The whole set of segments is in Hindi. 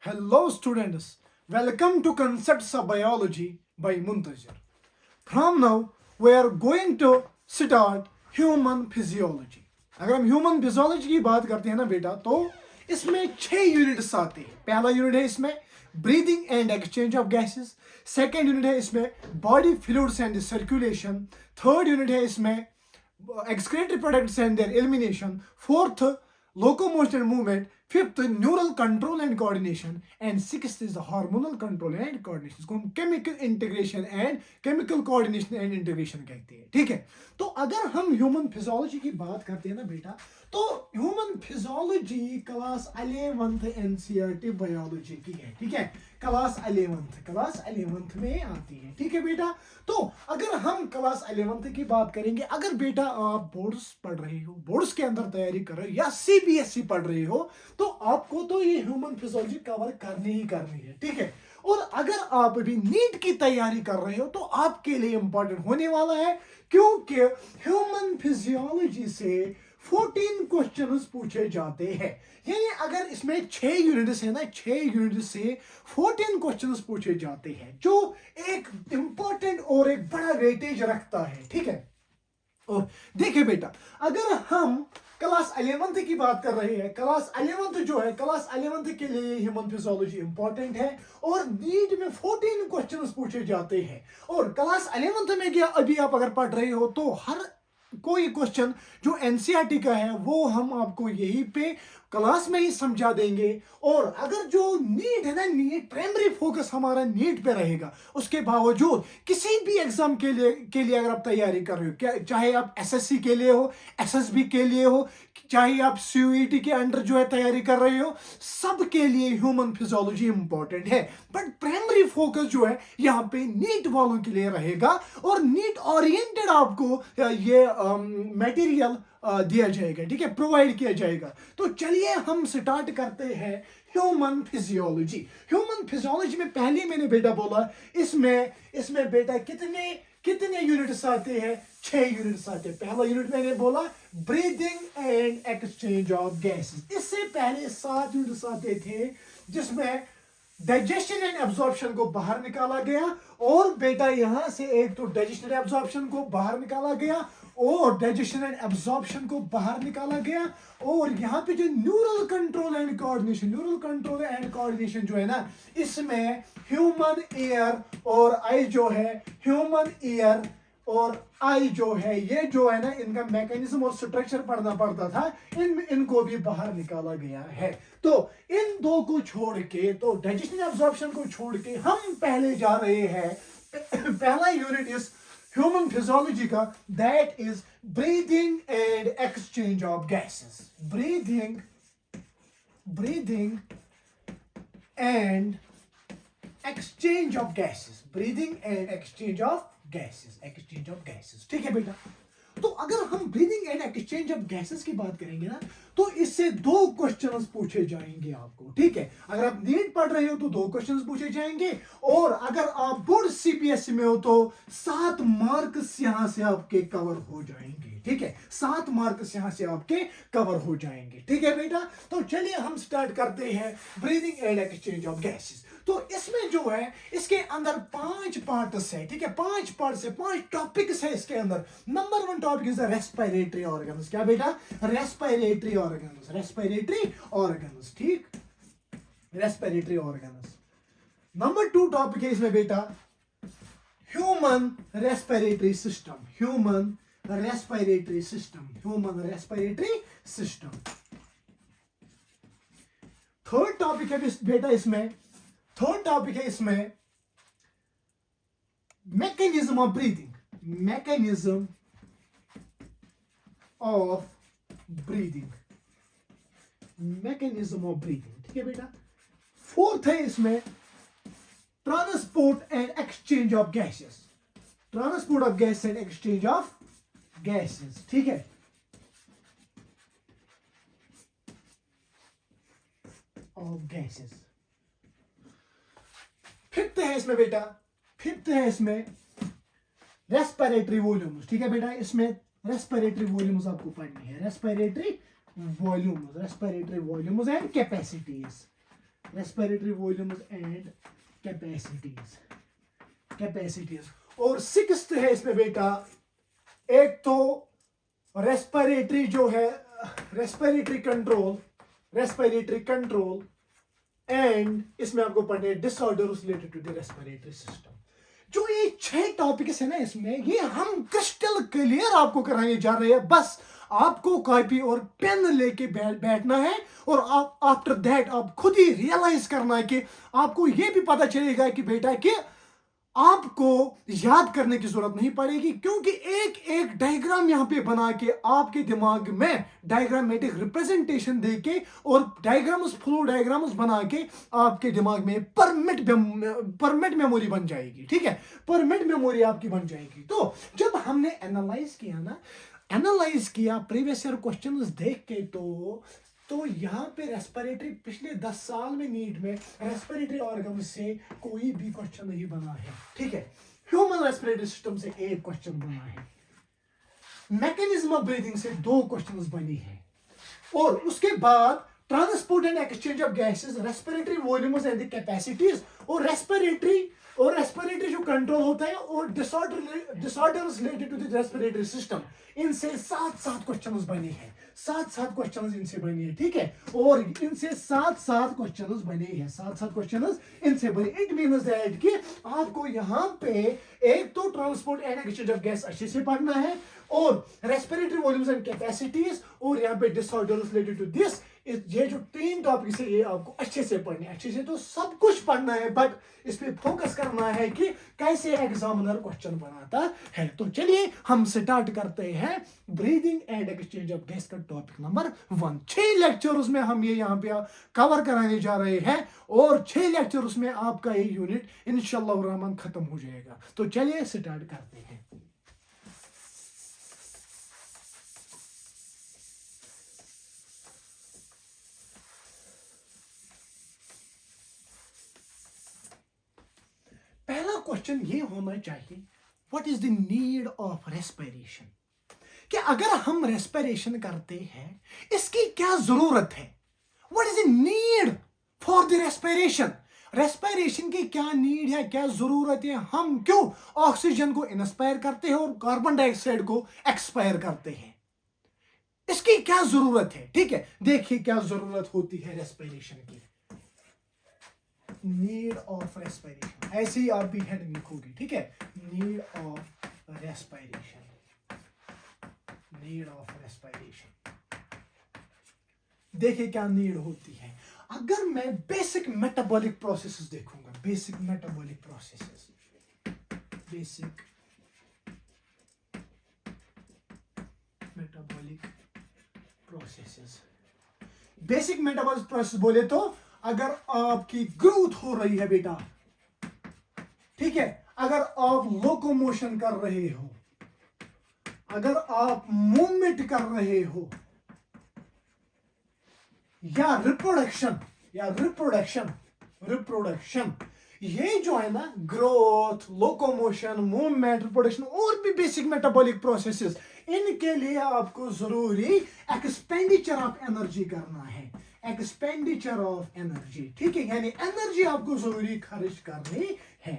Hello students, welcome to Concepts of Biology by Muntazir. From now, we are going to start human physiology. अगर हम ह्यूमन फिजियोलॉजी की बात करते हैं ना बेटा, तो इसमें 6 यूनिट्स आते हैं. पहला यूनिट है इसमें breathing and exchange of gases. Second unit है इसमें body fluids and circulation. Third unit है इसमें excretory products and their elimination. Fourth, locomotion and movement. Fifth, neural control and coordination. And sixth is the hormonal control and coordination. इसको हम chemical integration and chemical coordination and integration कहते हैं. ठीक है, तो अगर हम ह्यूमन फिजियोलॉजी की बात करते हैं ना बेटा, तो human physiology class 11th NCERT biology की है. ठीक है, क्लास 11th में आती है. ठीक है बेटा, तो अगर हम क्लास 11th की बात करेंगे, अगर बेटा आप बोर्ड्स पढ़ रहे हो, बोर्ड्स के अंदर तैयारी कर रहे हो या सीबीएसई पढ़ रहे हो, तो आपको तो ये ह्यूमन फिजियोलॉजी कवर करनी ही करनी है. ठीक है, और अगर आप अभी नीट की तैयारी कर रहे हो तो आपके लिए इंपॉर्टेंट होने वाला है, क्योंकि ह्यूमन फिजियोलॉजी से 14 क्वेश्चंस पूछे जाते हैं. यानी अगर इसमें 6 यूनिट्स है ना, 6 यूनिट से 14 क्वेश्चंस पूछे जाते हैं, जो एक इंपॉर्टेंट और एक बड़ा वेटेज रखता है. ठीक है, और देखिए बेटा, अगर हम क्लास 11th की बात कर रहे हैं, क्लास 11th जो है, क्लास 11th के लिए ह्यूमन फिजियोलॉजी इंपॉर्टेंट है और नीट में 14 क्वेश्चंस पूछे जाते हैं. और क्लास 11th में क्या अभी आप अगर पढ़ रहे हो, तो हर कोई क्वेश्चन जो एनसीईआरटी का है वो हम आपको यहीं पे क्लास में ही समझा देंगे. और अगर जो नीट है ना, नीट प्राइमरी फोकस हमारा नीट पे रहेगा. उसके बावजूद किसी भी एग्जाम के लिए अगर आप तैयारी कर रहे हो, क्या चाहे आप एसएससी के लिए हो, एसएसबी के लिए हो, चाहे आप सीयूईटी के अंडर जो है तैयारी कर रहे हो, सब के लिए ह्यूमन फिजियोलॉजी इंपॉर्टेंट है. बट प्राइमरी फोकस जो है यहाँ पे नीट वालों के लिए रहेगा और नीट ओरिएंटेड आपको ये मटेरियल दिया जाएगा. ठीक है, प्रोवाइड किया जाएगा. तो चलिए हम स्टार्ट करते हैं ह्यूमन फिजियोलॉजी. ह्यूमन फिजियोलॉजी में पहले मैंने बेटा बोला, इसमें बेटा कितने यूनिट्स आते हैं? 6 यूनिट्स आते हैं. पहला यूनिट मैंने बोला breathing and exchange of gases. इससे पहले 7 यूनिट्स आते थे, जिसमें डाइजेशन एंड एब्जॉर्प्शन को बाहर निकाला गया. और बेटा यहां से एक तो डाइजेशन एंड एब्जॉर्प्शन को बाहर निकाला गया और डाइजेशन एंड एब्जॉर्प्शन को बाहर निकाला गया. और यहाँ पे जो न्यूरल कंट्रोल एंड कोऑर्डिनेशन जो है ना, इसमें ह्यूमन ईयर और आई जो है, ह्यूमन ईयर और आई जो है, ये जो है ना, इनका मैकेनिज्म और स्ट्रक्चर पढ़ना पड़ता था. इनको भी बाहर निकाला गया है. तो इन दो को छोड़ के, तो डाइजेशन एब्जॉर्प्शन को छोड़ के हम पहले जा रहे हैं. पहला यूनिट इस ह्यूमन फिजियोलॉजी का, that is breathing and exchange of gases. Breathing and exchange of gases. Breathing and exchange of gases. ठीक है बेटा, तो अगर हम breathing and exchange of gases की बात करेंगे ना, तो इससे 2 क्वेश्चंस पूछे जाएंगे आपको. ठीक है, अगर आप नीट पढ़ रहे हो तो 2 क्वेश्चंस पूछे जाएंगे, और अगर आप बोर्ड सीबीएसई में हो तो 7 मार्क्स यहां से आपके कवर हो जाएंगे. ठीक है, 7 मार्क्स यहां से आपके कवर हो जाएंगे. ठीक है बेटा, तो चलिए हम स्टार्ट करते हैं breathing and exchange of gases. तो इसमें जो है, इसके अंदर 5 पार्ट्स है. ठीक है, 5 पार्ट्स है, 5 टॉपिक्स है इसके अंदर. Number 1 topic is the respiratory organs. क्या बेटा? Respiratory organs. ठीक, रेस्पिरेटरी ऑर्गन्स. नंबर 2 टॉपिक है इसमें बेटा human respiratory system. Third topic है बेटा इसमें, मैकेनिज्म ऑफ ब्रीदिंग. ठीक है बेटा. फोर्थ है इसमें transport and exchange of gases. ठीक है, ऑफ गैसेस. फिफ्थ है इसमें रेस्पिरेटरी वॉल्यूम्स. ठीक है बेटा, इसमें रेस्पिरेटरी वॉल्यूम्स आपको पढ़नी है. Respiratory volumes and capacities. Respiratory volumes and capacities. और सिक्स्थ है इसमें बेटा, एक तो रेस्पिरेटरी जो है, रेस्पिरेटरी कंट्रोल एंड इसमें आपको पढ़ने disorders related to the respiratory system. जो ये 6 टॉपिक्स है ना, इसमें ये हम क्रिस्टल क्लियर आपको कराने जा रहे हैं। बस आपको कॉपी और पेन लेके बैठना है और आप आफ्टर दैट आप खुद ही रियलाइज करना है कि आपको ये भी पता चलेगा कि बेटा कि आपको याद करने की जरूरत नहीं पड़ेगी, क्योंकि एक एक डायग्राम यहां पे बना के आपके दिमाग में डायग्रामेटिक रिप्रेजेंटेशन देके और डायग्राम्स, फ्लो डायग्राम्स बना के आपके दिमाग में परमानेंट मेमोरी बन जाएगी। ठीक है, परमानेंट मेमोरी आपकी बन जाएगी। तो जब हमने एनालाइज किया प्रीवियस ईयर क्वेश्चंस देख के, तो यहाँ पे रेस्पिरेटरी पिछले 10 साल में नीट में रेस्पिरेटरी ऑर्गन से कोई भी क्वेश्चन नहीं बना है। ठीक है, ह्यूमन रेस्पिरेटरी सिस्टम से एक क्वेश्चन बना है, मैकेनिज्म ऑफ ब्रीदिंग से 2 क्वेश्चंस बनी है, और उसके बाद transport and exchange of gases, respiratory volumes and the capacities, और रेस्पिरेटरी जो कंट्रोल होता है, और disorders related to the respiratory system, इनसे 7 क्वेश्चंस बने हैं। 7 क्वेश्चंस इनसे बने हैं। ठीक है, और इनसे 7 क्वेश्चंस बने हैं। 7 क्वेश्चंस इनसे बने। इट मीन्स दैट कि आपको यहाँ पे एक तो transport and exchange of gas अच्छे से पढ़ना है, और रेस्पिरेटरी वॉल्यूम्स एंड कैपेसिटीज, और यहाँ पे डिसऑर्डर्स रिलेटेड टू दिस। ये जो 3 टॉपिक है ये आपको अच्छे से पढ़ने, अच्छे से तो सब कुछ पढ़ना है, बट इस पे फोकस करना है कि कैसे एग्जामिनर क्वेश्चन बनाता है। तो चलिए हम स्टार्ट करते हैं breathing and exchange of gas का टॉपिक नंबर 1। 6 लेक्चर्स में हम ये यहाँ पे कवर कराने जा रहे हैं, और 6 लेक्चर्स में आपका ये यूनिट इंशाल्लाह रहमान खत्म हो जाएगा। तो चलिए स्टार्ट करते हैं। पहला क्वेश्चन ये होना चाहिए, what is the need of respiration? कि अगर हम रेस्पिरेशन करते हैं इसकी क्या जरूरत है? What is the need for the respiration? Respiration की क्या नीड है, क्या जरूरत है? हम क्यों ऑक्सीजन को इंस्पायर करते हैं और कार्बन डाइऑक्साइड को एक्सपायर करते हैं? इसकी क्या जरूरत है? ठीक है, देखिए क्या जरूरत होती है रेस्पिरेशन की। नीड ऑफ रेस्पिरेशन, ऐसे ही आप भी हेडिंग लिखोगे। ठीक है, need of respiration, need of respiration. देखिए क्या नीड होती है। अगर मैं बेसिक मेटाबॉलिक प्रोसेसेस देखूंगा, basic metabolic processes, basic metabolic processes, basic metabolic process बोले तो अगर आपकी ग्रोथ हो रही है बेटा, ठीक है, अगर आप लोकोमोशन कर रहे हो, अगर आप मूवमेंट कर रहे हो, या रिप्रोडक्शन, ये जो है ना, ग्रोथ, लोकोमोशन, मूवमेंट, रिप्रोडक्शन और भी बेसिक मेटाबॉलिक प्रोसेसेस, इनके लिए आपको जरूरी एक्सपेंडिचर ऑफ एनर्जी करना है। एक्सपेंडिचर ऑफ एनर्जी, ठीक है, यानी एनर्जी आपको जरूरी खर्च करनी है,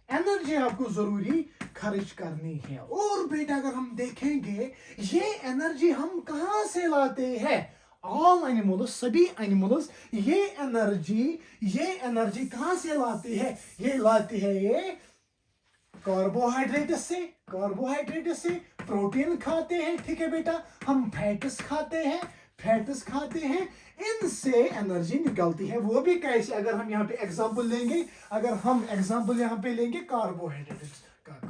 एनर्जी आपको जरूरी खर्च करनी है। और बेटा अगर हम देखेंगे ये एनर्जी हम कहां से लाते हैं? ऑल एनिमल्स, सभी एनिमल्स ये एनर्जी कहां से लाते हैं? ये लाते हैं ये कार्बोहाइड्रेट से, प्रोटीन खाते हैं, ठीक है बेटा, हम फैट्स खाते हैं, इनसे एनर्जी निकलती है। वो भी कैसे? अगर हम यहाँ पे एग्जांपल लेंगे,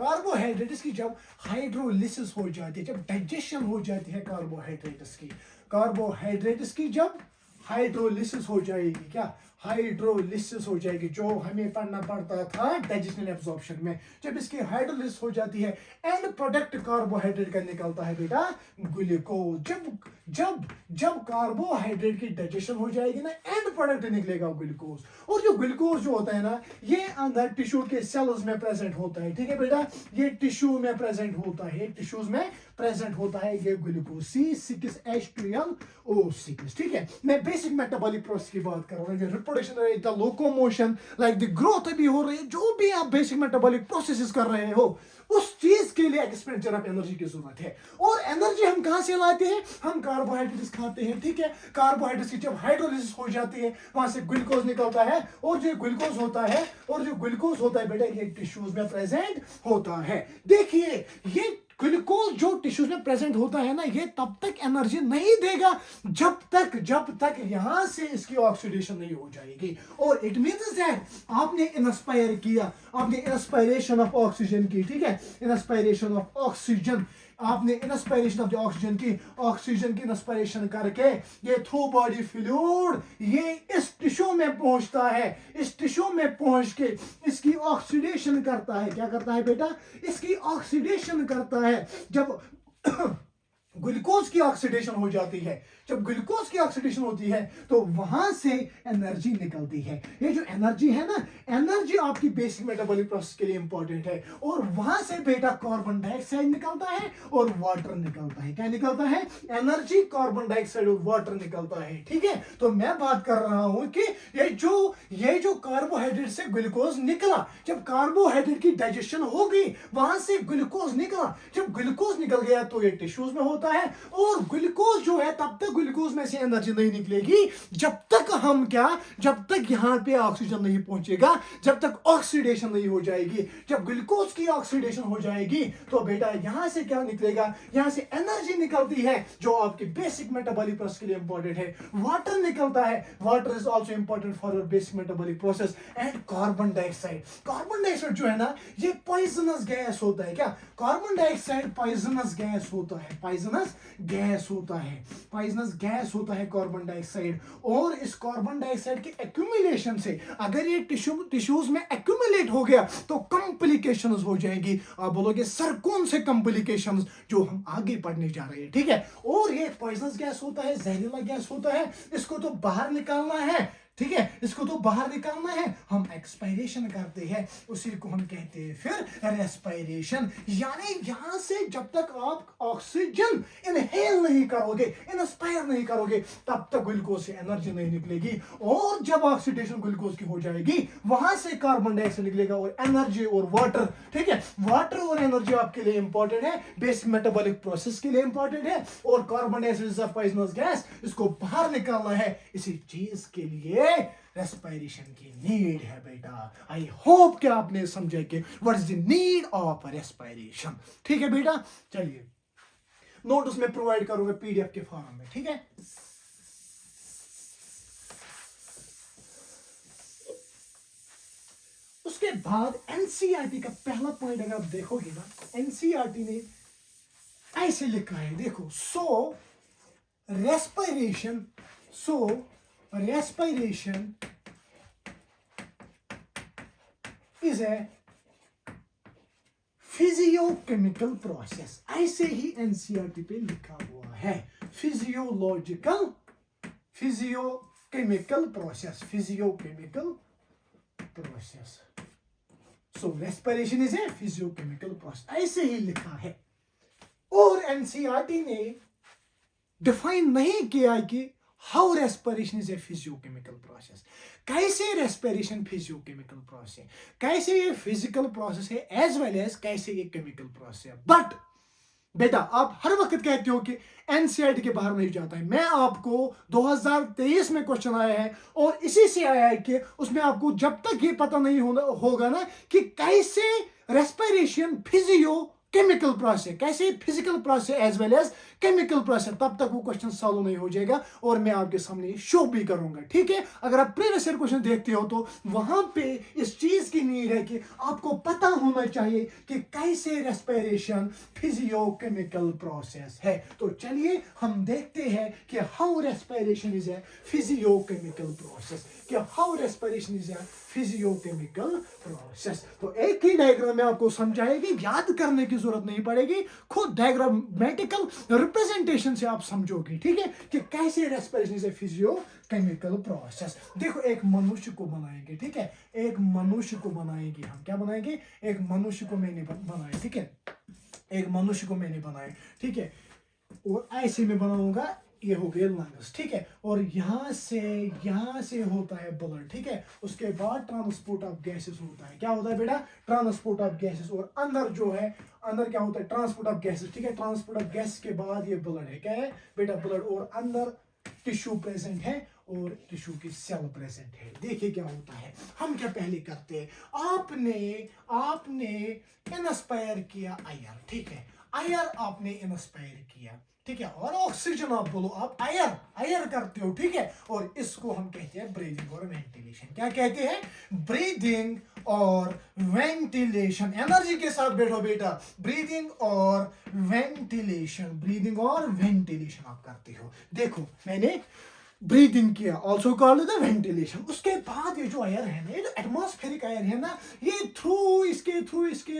कार्बोहाइड्रेट्स की जब हाइड्रोलिसिस हो जाती है, जब डाइजेशन हो जाती है कार्बोहाइड्रेट्स की जब हाइड्रोलिसिस हो जाएगी, क्या हाइड्रोलिसिस हो जाएगी, जो हमें पढ़ना पड़ता था डाइजेशन एब्जॉर्प्शन में। जब इसकी हाइड्रोलिसिस हो जाती है, एंड प्रोडक्ट कार्बोहाइड्रेट का निकलता है बेटा ग्लूकोज। जब कार्बोहाइड्रेट की डाइजेशन हो जाएगी ना, एंड प्रोडक्ट निकलेगा ग्लूकोज। और जो ग्लूकोज जो होता है ना, ये अंदर टिश्यू के सेल्स में प्रेजेंट होता है, ठीक है बेटा, ये टिश्यू में प्रेजेंट होता है, टिश्यूज में प्रेजेंट होता है ये ग्लूकोज C6H12O6, ठीक है। मैं बेसिक मेटाबॉलिक प्रोसेस की बात कर रहा हूँ, reproduction, the locomotion, like the growth अभी हो रही है, जो भी आप बेसिक मेटाबॉलिक प्रोसेसेस कर रहे हो उस चीज के लिए एक्सपेंडिचर ऑफ एनर्जी की जरूरत है। और एनर्जी हम कहां से लाते हैं? हम कार्बोहाइड्रेट्स खाते हैं, ठीक है। कार्बोहाइड्रेट्स की जब हाइड्रोलिसिस हो जाती है वहां से ग्लूकोज निकलता है, और जो ग्लूकोज होता है बेटा ये टिश्यूज में प्रेजेंट होता है। देखिए ये ग्लूकोज जो टिश्यूज में प्रेजेंट होता है ना, ये तब तक एनर्जी नहीं देगा जब तक यहां से इसकी ऑक्सीडेशन नहीं हो जाएगी। और इट मींस दैट आपने इंस्पायर किया, आपने इंस्पायरेशन ऑफ ऑक्सीजन की, ठीक है, इंस्पायरेशन ऑफ ऑक्सीजन, आपने इंस्पायरेशन ऑफ ऑक्सीजन की इंस्पायरेशन करके ये थ्रू बॉडी फ्लूइड ये इस टिश्यू में पहुंचता है, इस टिश्यू में पहुंच के इसकी ऑक्सीडेशन करता है। क्या करता है बेटा? इसकी ऑक्सीडेशन करता है। जब ग्लूकोज की ऑक्सीडेशन हो जाती है, जब ग्लूकोज की ऑक्सीडेशन होती है तो वहां से एनर्जी निकलती है। ये जो एनर्जी है ना, एनर्जी आपकी बेसिक मेटाबॉलिक प्रोसेस के लिए इंपॉर्टेंट है। और वहां से बेटा कार्बन डाइऑक्साइड निकलता है और वाटर निकलता है। क्या निकलता है? एनर्जी, कार्बन डाइऑक्साइड और वाटर निकलता है, ठीक है। तो मैं बात कर रहा हूं कि ये जो कार्बोहाइड्रेट से ग्लूकोज निकला, जब कार्बोहाइड्रेट की डाइजेशन हो गई वहां से ग्लूकोज निकला, जब ग्लूकोज निकल गया तो ये टिश्यूज में होता है। और ग्लूकोज जो है तब तक ग्लूकोज में से एनर्जी नहीं निकलेगी जब तक यहां पे ऑक्सीजन नहीं पहुंचेगा, जब तक ऑक्सीडेशन नहीं हो जाएगी। जब ग्लूकोज की ऑक्सीडेशन हो जाएगी तो बेटा यहां से क्या निकलेगा? यहां से एनर्जी निकलती है जो आपके बेसिक मेटाबॉलिक प्रोसेस के लिए इंपॉर्टेंट है। वाटर निकलता है, water is also important for your basic metabolic process. And carbon dioxide जो है ना, ये पॉइजनस गैस होता है। क्या? कार्बन डाइऑक्साइड पॉइजनस गैस होता है, पॉइजनस गैस होता है कार्बन डाइऑक्साइड। और इस कार्बन डाइऑक्साइड के एक्यूमुलेशन से अगर ये टिश्यूज में एक्यूमुलेट हो गया तो कॉम्प्लिकेशंस हो जाएगी। आप बोलोगे सर कौन से कॉम्प्लिकेशंस? जो हम आगे पढ़ने जा रहे हैं, ठीक है। और ये पॉइजनस गैस होता है, जहरीला गैस होता है, इसको तो बाहर निकालना है, ठीक है, इसको तो बाहर निकालना है। हम एक्सपायरेशन करते हैं, उसी को हम कहते हैं फिर रेस्पायरेशन। यानी यहां से जब तक आप ऑक्सीजन इनहेल नहीं करोगे, इंस्पायर नहीं करोगे, तब तक ग्लूकोज से एनर्जी नहीं निकलेगी। और जब ऑक्सीडेशन ग्लूकोज की हो जाएगी वहां से कार्बन डाइऑक्साइड निकलेगा और एनर्जी और वाटर, ठीक है। वाटर और एनर्जी आपके लिए इंपॉर्टेंट है, बेसिक मेटाबॉलिक प्रोसेस के लिए इंपॉर्टेंट है। और carbon dioxide is a poisonous gas, इसको बाहर निकालना है। इसी चीज के लिए रेस्पायरेशन की नीड है बेटा। आई होप कि आपने समझा कि what is the need of respiration, ठीक है बेटा। चलिए नोट उसमें प्रोवाइड करूंगा पीडीएफ के फॉर्म में, ठीक है। उसके बाद एनसीईआरटी का पहला पॉइंट अगर आप देखोगे ना, एनसीईआरटी ने ऐसे लिखा है, देखो, सो respiration is a physiochemical process। ऐसे ही एनसीईआरटी पे लिखा हुआ है, physiochemical process। So respiration is a physiochemical process, ऐसे ही लिखा है। और एनसीईआरटी ने डिफाइन नहीं किया कि how respiration is a physiochemical process. कैसे रेस्पिरेशन फिजियोकेमिकल प्रोसेस है, कैसे ये फिजिकल प्रोसेस है, एज वेल एज कैसे ये केमिकल प्रोसेस है। बट बेटा आप हर वक्त कहते हो कि एनसीईआरटी के बाहर नहीं जाता है। मैं आपको 2023 में क्वेश्चन आया है और इसी से आया है कि उसमें आपको जब तक ये पता नहीं होगा ना कि कैसे रेस्पिरेशन फिजियोकेमिकल प्रोसेस है, कैसे physical process as well as chemical process, तब तक वो क्वेश्चन सॉल्व नहीं हो जाएगा। और मैं आपके सामने शो भी करूंगा, ठीक है। अगर आप प्रीवियस ईयर क्वेश्चन देखते हो तो वहां पे इस चीज की नीड है कि आपको पता होना चाहिए कि कैसे रेस्पिरेशन फिजियोकेमिकल प्रोसेस है। तो चलिए हम देखते हैं कि how respiration is a physiochemical process, कि how respiration is a physiochemical process. तो एक ही डायग्राम में आपको समझाएगी, याद करने की जरूरत नहीं पड़ेगी, खुद डायग्रामेटिकल रिप्रेजेंटेशन से आप समझोगे, ठीक है, कि कैसे respiration is a physiochemical process. देखो एक मनुष्य को बनाएंगे, ठीक है, एक मनुष्य को बनाएंगे हम, क्या बनाएंगे? एक मनुष्य को मैंने बनाया, ठीक है। एक मनुष्य को मैंने बनाया, ठीक है, और ऐसे में बनाऊंगा, ये हो गए लंग्स, ठीक है, और यहाँ से होता है ब्लड, ठीक है, उसके बाद ट्रांसपोर्ट ऑफ गैसेस होता है। क्या होता है बेटा? Transport of gases. और अंदर जो है, अंदर क्या होता है? ट्रांसपोर्ट ऑफ गैसेस, ठीक है, ट्रांसपोर्ट ऑफ गैस के बाद ये ब्लड है। क्या है बेटा? ब्लड। और अंदर टिश्यू प्रेजेंट है और टिश्यू की सेल प्रेजेंट है। देखिए क्या होता है, हम क्या पहले करते हैं, आपने इंस्पायर किया एयर, ठीक है, एयर आपने इंस्पायर किया, ठीक है, और ऑक्सीजन आप बोलो, आप एयर करते हो, ठीक है, और इसको हम कहते हैं ब्रीदिंग और वेंटिलेशन। क्या कहते हैं? ब्रीदिंग और वेंटिलेशन। एनर्जी के साथ बैठो बेटा, ब्रीदिंग और वेंटिलेशन, ब्रीदिंग और वेंटिलेशन आप करते हो। देखो मैंने ब्रीदिंग किया, ऑल्सो कॉल्ड द वेंटिलेशन। उसके बाद ये जो एयर है ना, ये जो एटमॉस्फेरिक एयर है ना, ये इसके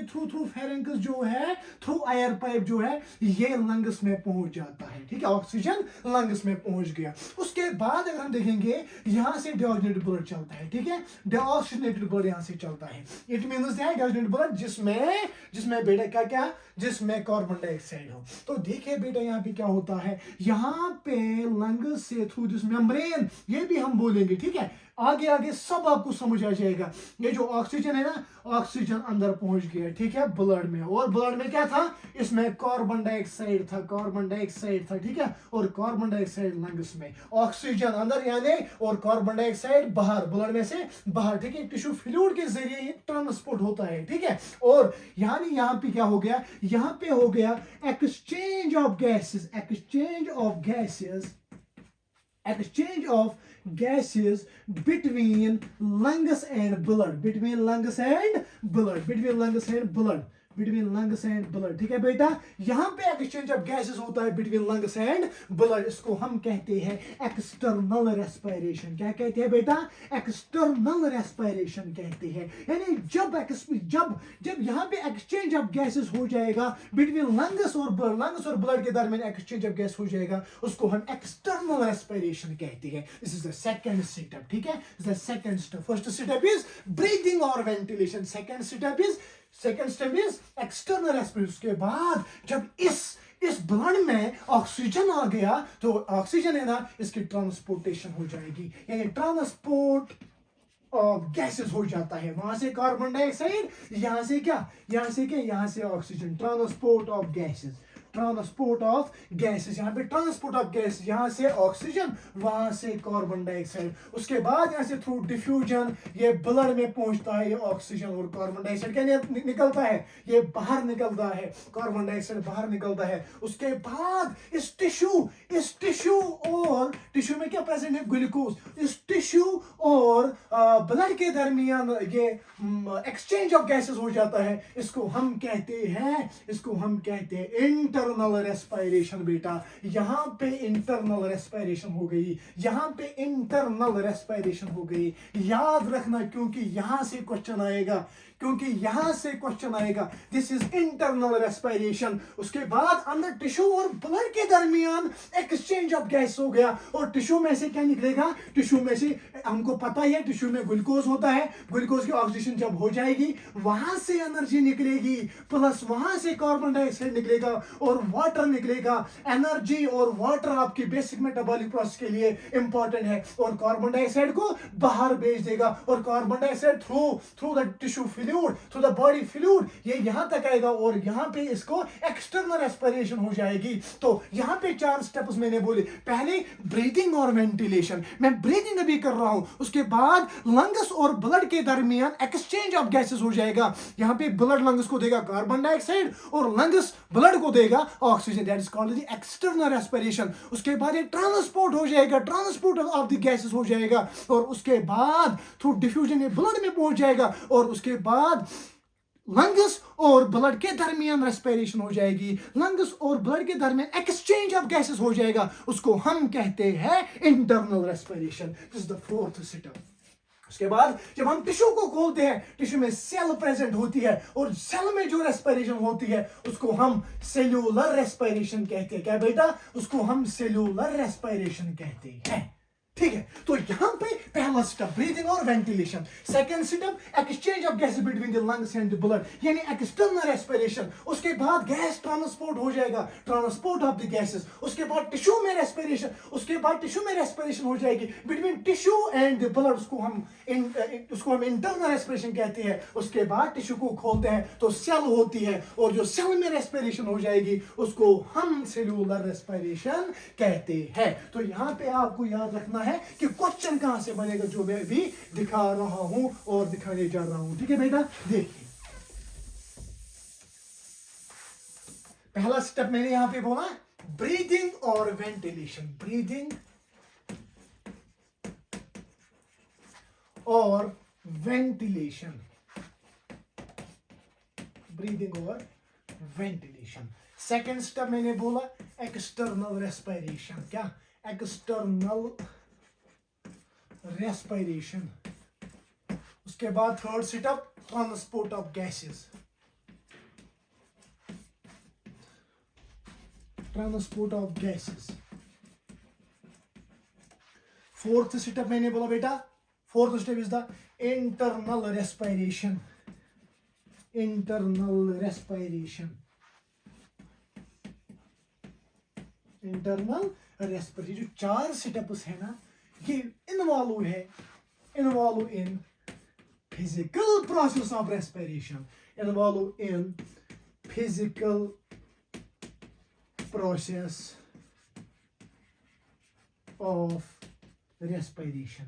थ्रू फेरेंक्स जो है, थ्रू एयर पाइप जो है, ये लंग्स में पहुंच जाता है, ठीक है, ऑक्सीजन लंग्स में पहुंच गया। उसके बाद अगर हम देखेंगे, यहाँ से डिऑक्सीजनेटेड ब्लड चलता है, ठीक है, डिऑक्सीजनेटेड ब्लड यहाँ से चलता है। It means that deoxygenated blood जिसमें बेटा क्या जिसमें कार्बन डाइऑक्साइड हो। तो देखिए बेटा यहाँ पे क्या होता है, यहाँ पे लंग्स से थ्रू दिस मेम्ब्रेन, ये भी हम बोलेंगे, ठीक है, आगे सब आपको समझ आ जाएगा। ये जो ऑक्सीजन है ना, ऑक्सीजन अंदर पहुंच गया, ठीक है, ब्लड में। और ब्लड में क्या था? इसमें कार्बन डाइऑक्साइड था, ठीक है, और कार्बन डाइऑक्साइड लंग्स में, ऑक्सीजन अंदर यानी और कार्बन डाइऑक्साइड बाहर, ब्लड में से बाहर, ठीक है, टिश्यू फ्लूइड के जरिए ये ट्रांसपोर्ट होता है, ठीक है। और यानी यहाँ पे क्या हो गया? यहाँ पे हो गया exchange of gases between lungs and blood, ठीक है बेटा, यहाँ पे एक्सचेंज ऑफ गैसेस होता है बिटवीन लंग्स एंड ब्लड। इसको हम कहते हैं एक्सटर्नल रेस्पिरेशन। क्या कहते हैं बेटा? एक्सटर्नल रेस्पिरेशन कहते हैं। यानी जब यहाँ पे एक्सचेंज ऑफ गैसेस हो जाएगा बिटवीन लंग्स और ब्लड के दरमियान एक्सचेंज ऑफ गैस हो जाएगा, उसको हम एक्सटर्नल रेस्पिरेशन कहते हैं। This is the second step, ठीक है, the second step. First step is breathing और ventilation, second step is external respiration. उसके बाद जब इस ब्लड में ऑक्सीजन आ गया, तो ऑक्सीजन है ना, इसकी ट्रांसपोर्टेशन हो जाएगी, यानी ट्रांसपोर्ट ऑफ गैसेस हो जाता है। वहां से कार्बन डाइऑक्साइड, यहाँ से ऑक्सीजन, ट्रांसपोर्ट ऑफ गैसेस, यहाँ पे ट्रांसपोर्ट ऑफ गैस, यहाँ से ऑक्सीजन, वहां से कार्बन डाइऑक्साइड। उसके बाद यहाँ से थ्रू डिफ्यूजन ये ब्लड में पहुंचता है, ये ऑक्सीजन और कार्बन डाइऑक्साइड क्या निकलता है? ये बाहर निकलता है, कार्बन डाइऑक्साइड बाहर निकलता है। उसके बाद इस टिश्यू में क्या प्रेजेंट है? ग्लूकोज। इस टिश्यू और ब्लड के दरमियान ये एक्सचेंज ऑफ गैसेस हो जाता है। इसको हम कहते हैं इंटरनल रेस्पिरेशन। बेटा यहाँ पे इंटरनल रेस्पिरेशन हो गई, याद रखना, क्योंकि यहाँ से क्वेश्चन आएगा, दिस इज इंटरनल रेस्पिरेशन। उसके बाद अंदर टिश्यू और ब्लड के दरमियान एक्सचेंज ऑफ गैस हो गया, और टिश्यू में से क्या निकलेगा? टिश्यू में से हमको पता ही है, टिश्यू में ग्लूकोज होता है, ग्लूकोज की ऑक्सीजन जब हो जाएगी, वहां से एनर्जी निकलेगी, प्लस वहां से कार्बन डाइऑक्साइड निकलेगा और वाटर निकलेगा। एनर्जी और वाटर आपकी बेसिक मेटाबॉलिक प्रोसेस के लिए इंपॉर्टेंट है, और कार्बन डाइऑक्साइड को बाहर भेज देगा, और carbon dioxide through the tissue fluid, through the body fluid, ये यहां तक आएगा, और यहां पे इसको एक्सटर्नल रेस्पिरेशन हो जाएगी। तो यहां पे 4 स्टेप्स मैंने बोले, पहले ब्रीदिंग और वेंटिलेशन, मैं ब्रीदिंग अभी कर रहा हूं, उसके बाद लंग्स और ब्लड के दरमियान एक्सचेंज ऑफ गैसेस हो जाएगा। यहां पे ब्लड लंग्स को देगा कार्बन डाइऑक्साइड और लंग्स ब्लड को देगा oxygen, that is called the external respiration. उसके बाद ये ट्रांसपोर्ट हो जाएगा, ट्रांसपोर्ट ऑफ द गैसेस हो जाएगा, और उसके बाद थ्रू डिफ्यूजन ये ब्लड में पहुंच जाएगा, और उसके बाद लंग्स और ब्लड के दरमियान रेस्पिरेशन हो जाएगी, लंग्स और ब्लड के दरमियान एक्सचेंज ऑफ गैसेस हो जाएगा, उसको हम कहते हैं internal respiration. This is the fourth step. उसके बाद जब हम टिश्यू को खोलते हैं, टिश्यू में सेल प्रेजेंट होती है, और सेल में जो रेस्पिरेशन होती है उसको हम सेल्यूलर रेस्पिरेशन कहते हैं। क्या बेटा? उसको हम सेल्यूलर रेस्पिरेशन कहते हैं। ठीक है, तो यहाँ पे पहला स्टेप ब्रीदिंग और ventilation, second step exchange of gas between the lungs and the blood, यानी एक्सटर्नल रेस्पिरेशन, उसके बाद गैस ट्रांसपोर्ट हो जाएगा, ट्रांसपोर्ट ऑफ द गैसेस, उसके बाद टिश्यू में रेस्पिरेशन, उसके बाद टिश्यू में रेस्पिरेशन हो जाएगी between tissue and the blood, उसको हम इंटरनल रेस्पिरेशन कहते हैं। उसके बाद टिश्यू को खोलते हैं तो सेल होती है, और जो सेल में रेस्पिरेशन हो जाएगी उसको हम सेल्यूलर रेस्पिरेशन कहते हैं। तो यहाँ पे आपको याद रखना है कि क्वेश्चन कहां से बनेगा, जो मैं भी दिखा रहा हूं और दिखाने जा रहा हूं। ठीक है बेटा, देखिए पहला स्टेप मैंने यहां पे बोला ब्रीदिंग और वेंटिलेशन, ब्रीदिंग और वेंटिलेशन, ब्रीदिंग और वेंटिलेशन। सेकेंड स्टेप मैंने बोला एक्सटर्नल रेस्पिरेशन, क्या एक्सटर्नल रेस्पिरेशन। उसके बाद third step transport of gases, transport of gases. Fourth step मैंने बोला बेटा, fourth step is the internal respiration, internal respiration, internal respiration. जो चार स्टेप्स है ना, ये involve in physical process of respiration, involve in physical process of respiration.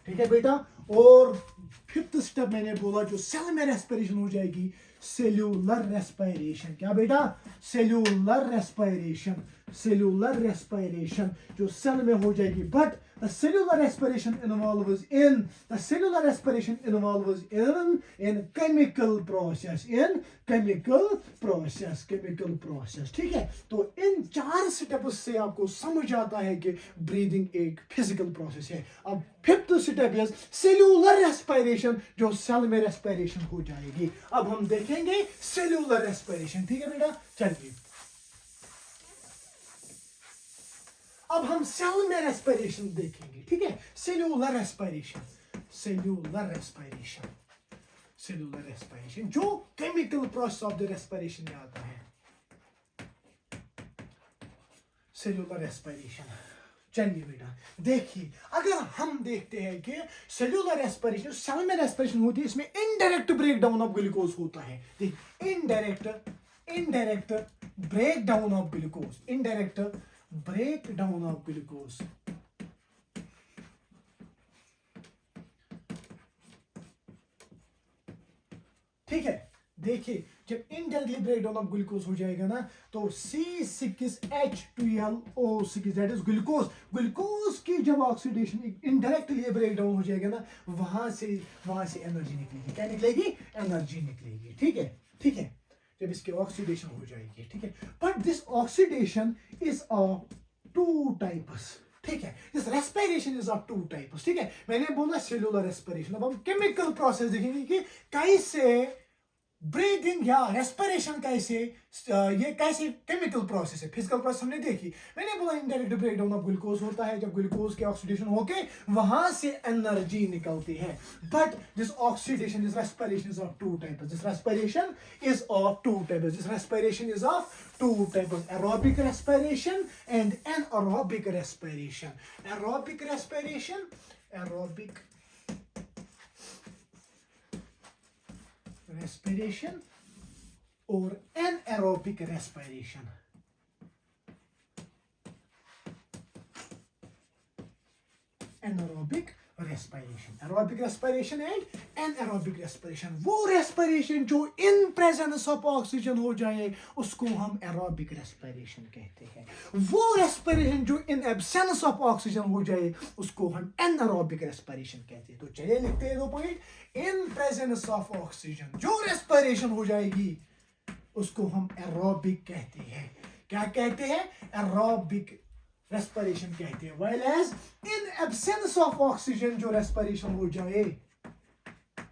ठीक है बेटा, और फिफ्थ स्टेप मैंने बोला जो सेल में रेस्पिरेशन हो जाएगी, सेल्यूलर रेस्पिरेशन। क्या बेटा, सेल्यूलर रेस्पिरेशन, सेल्यूलर रेस्पिरेशन जो सेल में हो जाएगी। But the cellular respiration involves in, the cellular respiration involves in chemical process, in chemical process, chemical process. ठीक है, तो इन चार स्टेप्स से आपको समझ आता है कि ब्रीदिंग एक फिजिकल प्रोसेस है। अब फिफ्थ स्टेप है सेल्यूलर रेस्पिरेशन, जो सेल में रेस्पिरेशन हो जाएगी। अब हम देखेंगे सेल्यूलर रेस्पिरेशन। ठीक है बेटा, चलिए अब हम सेल में रेस्पिरेशन देखेंगे। ठीक है, cellular respiration, cellular respiration, cellular respiration जो chemical process of the respiration में आता है, सेल्यूलर रेस्पिरेशन। चलिए बेटा देखिए, अगर हम देखते हैं कि सेल्यूलर रेस्पिरेशन, सेल में रेस्पिरेशन होती है, इसमें indirect break down of glucose होता है। देखिए indirect break down of glucose, indirect break down of glucose. ठीक है, देखिए जब indirectly break down of glucose हो जाएगा ना, तो C6H12O6 that is glucose, glucose की जब ऑक्सीडेशन इनडायरेक्टली ब्रेक डाउन हो जाएगा ना, वहां से एनर्जी निकलेगी। क्या निकलेगी? एनर्जी निकलेगी। ठीक है, ठीक है, जब इसकी ऑक्सीडेशन हो जाएगी। ठीक है, but this oxidation is of two types. ठीक है, this respiration is of two types. ठीक है, मैंने बोला सेल्यूलर रेस्पिरेशन। अब हम केमिकल प्रोसेस देखेंगे कि कैसे ब्रीदिंग या रेस्पिरेशन कैसे, ये कैसे केमिकल प्रोसेस है। फिजिकल प्रोसेस हमने देखी, मैंने बोला indirect break down of glucose होता है, जब ग्लूकोज की ऑक्सीडेशन होके वहां से एनर्जी निकलती है। But this oxidation, this respiration is of two types, this respiration is of two types, this respiration is of two types, aerobic respiration and anaerobic respiration. Aerobic respiration, aerobic respiration or anaerobic respiration. Anaerobic respiration, aerobic respiration and anaerobic respiration। वो respiration जो in presence of oxygen हो जाए उसको हम aerobic respiration कहते हैं। वो respiration जो in absence of oxygen हो जाए उसको हम anaerobic respiration कहते हैं। तो चलिए लिखते हैं 2 point. in presence of oxygen जो respiration हो जाएगी उसको हम aerobic कहते हैं। क्या कहते हैं? aerobic रेस्पिरेशन कहते हैं। while as in absence of oxygen जो रेस्पिरेशन हो जाए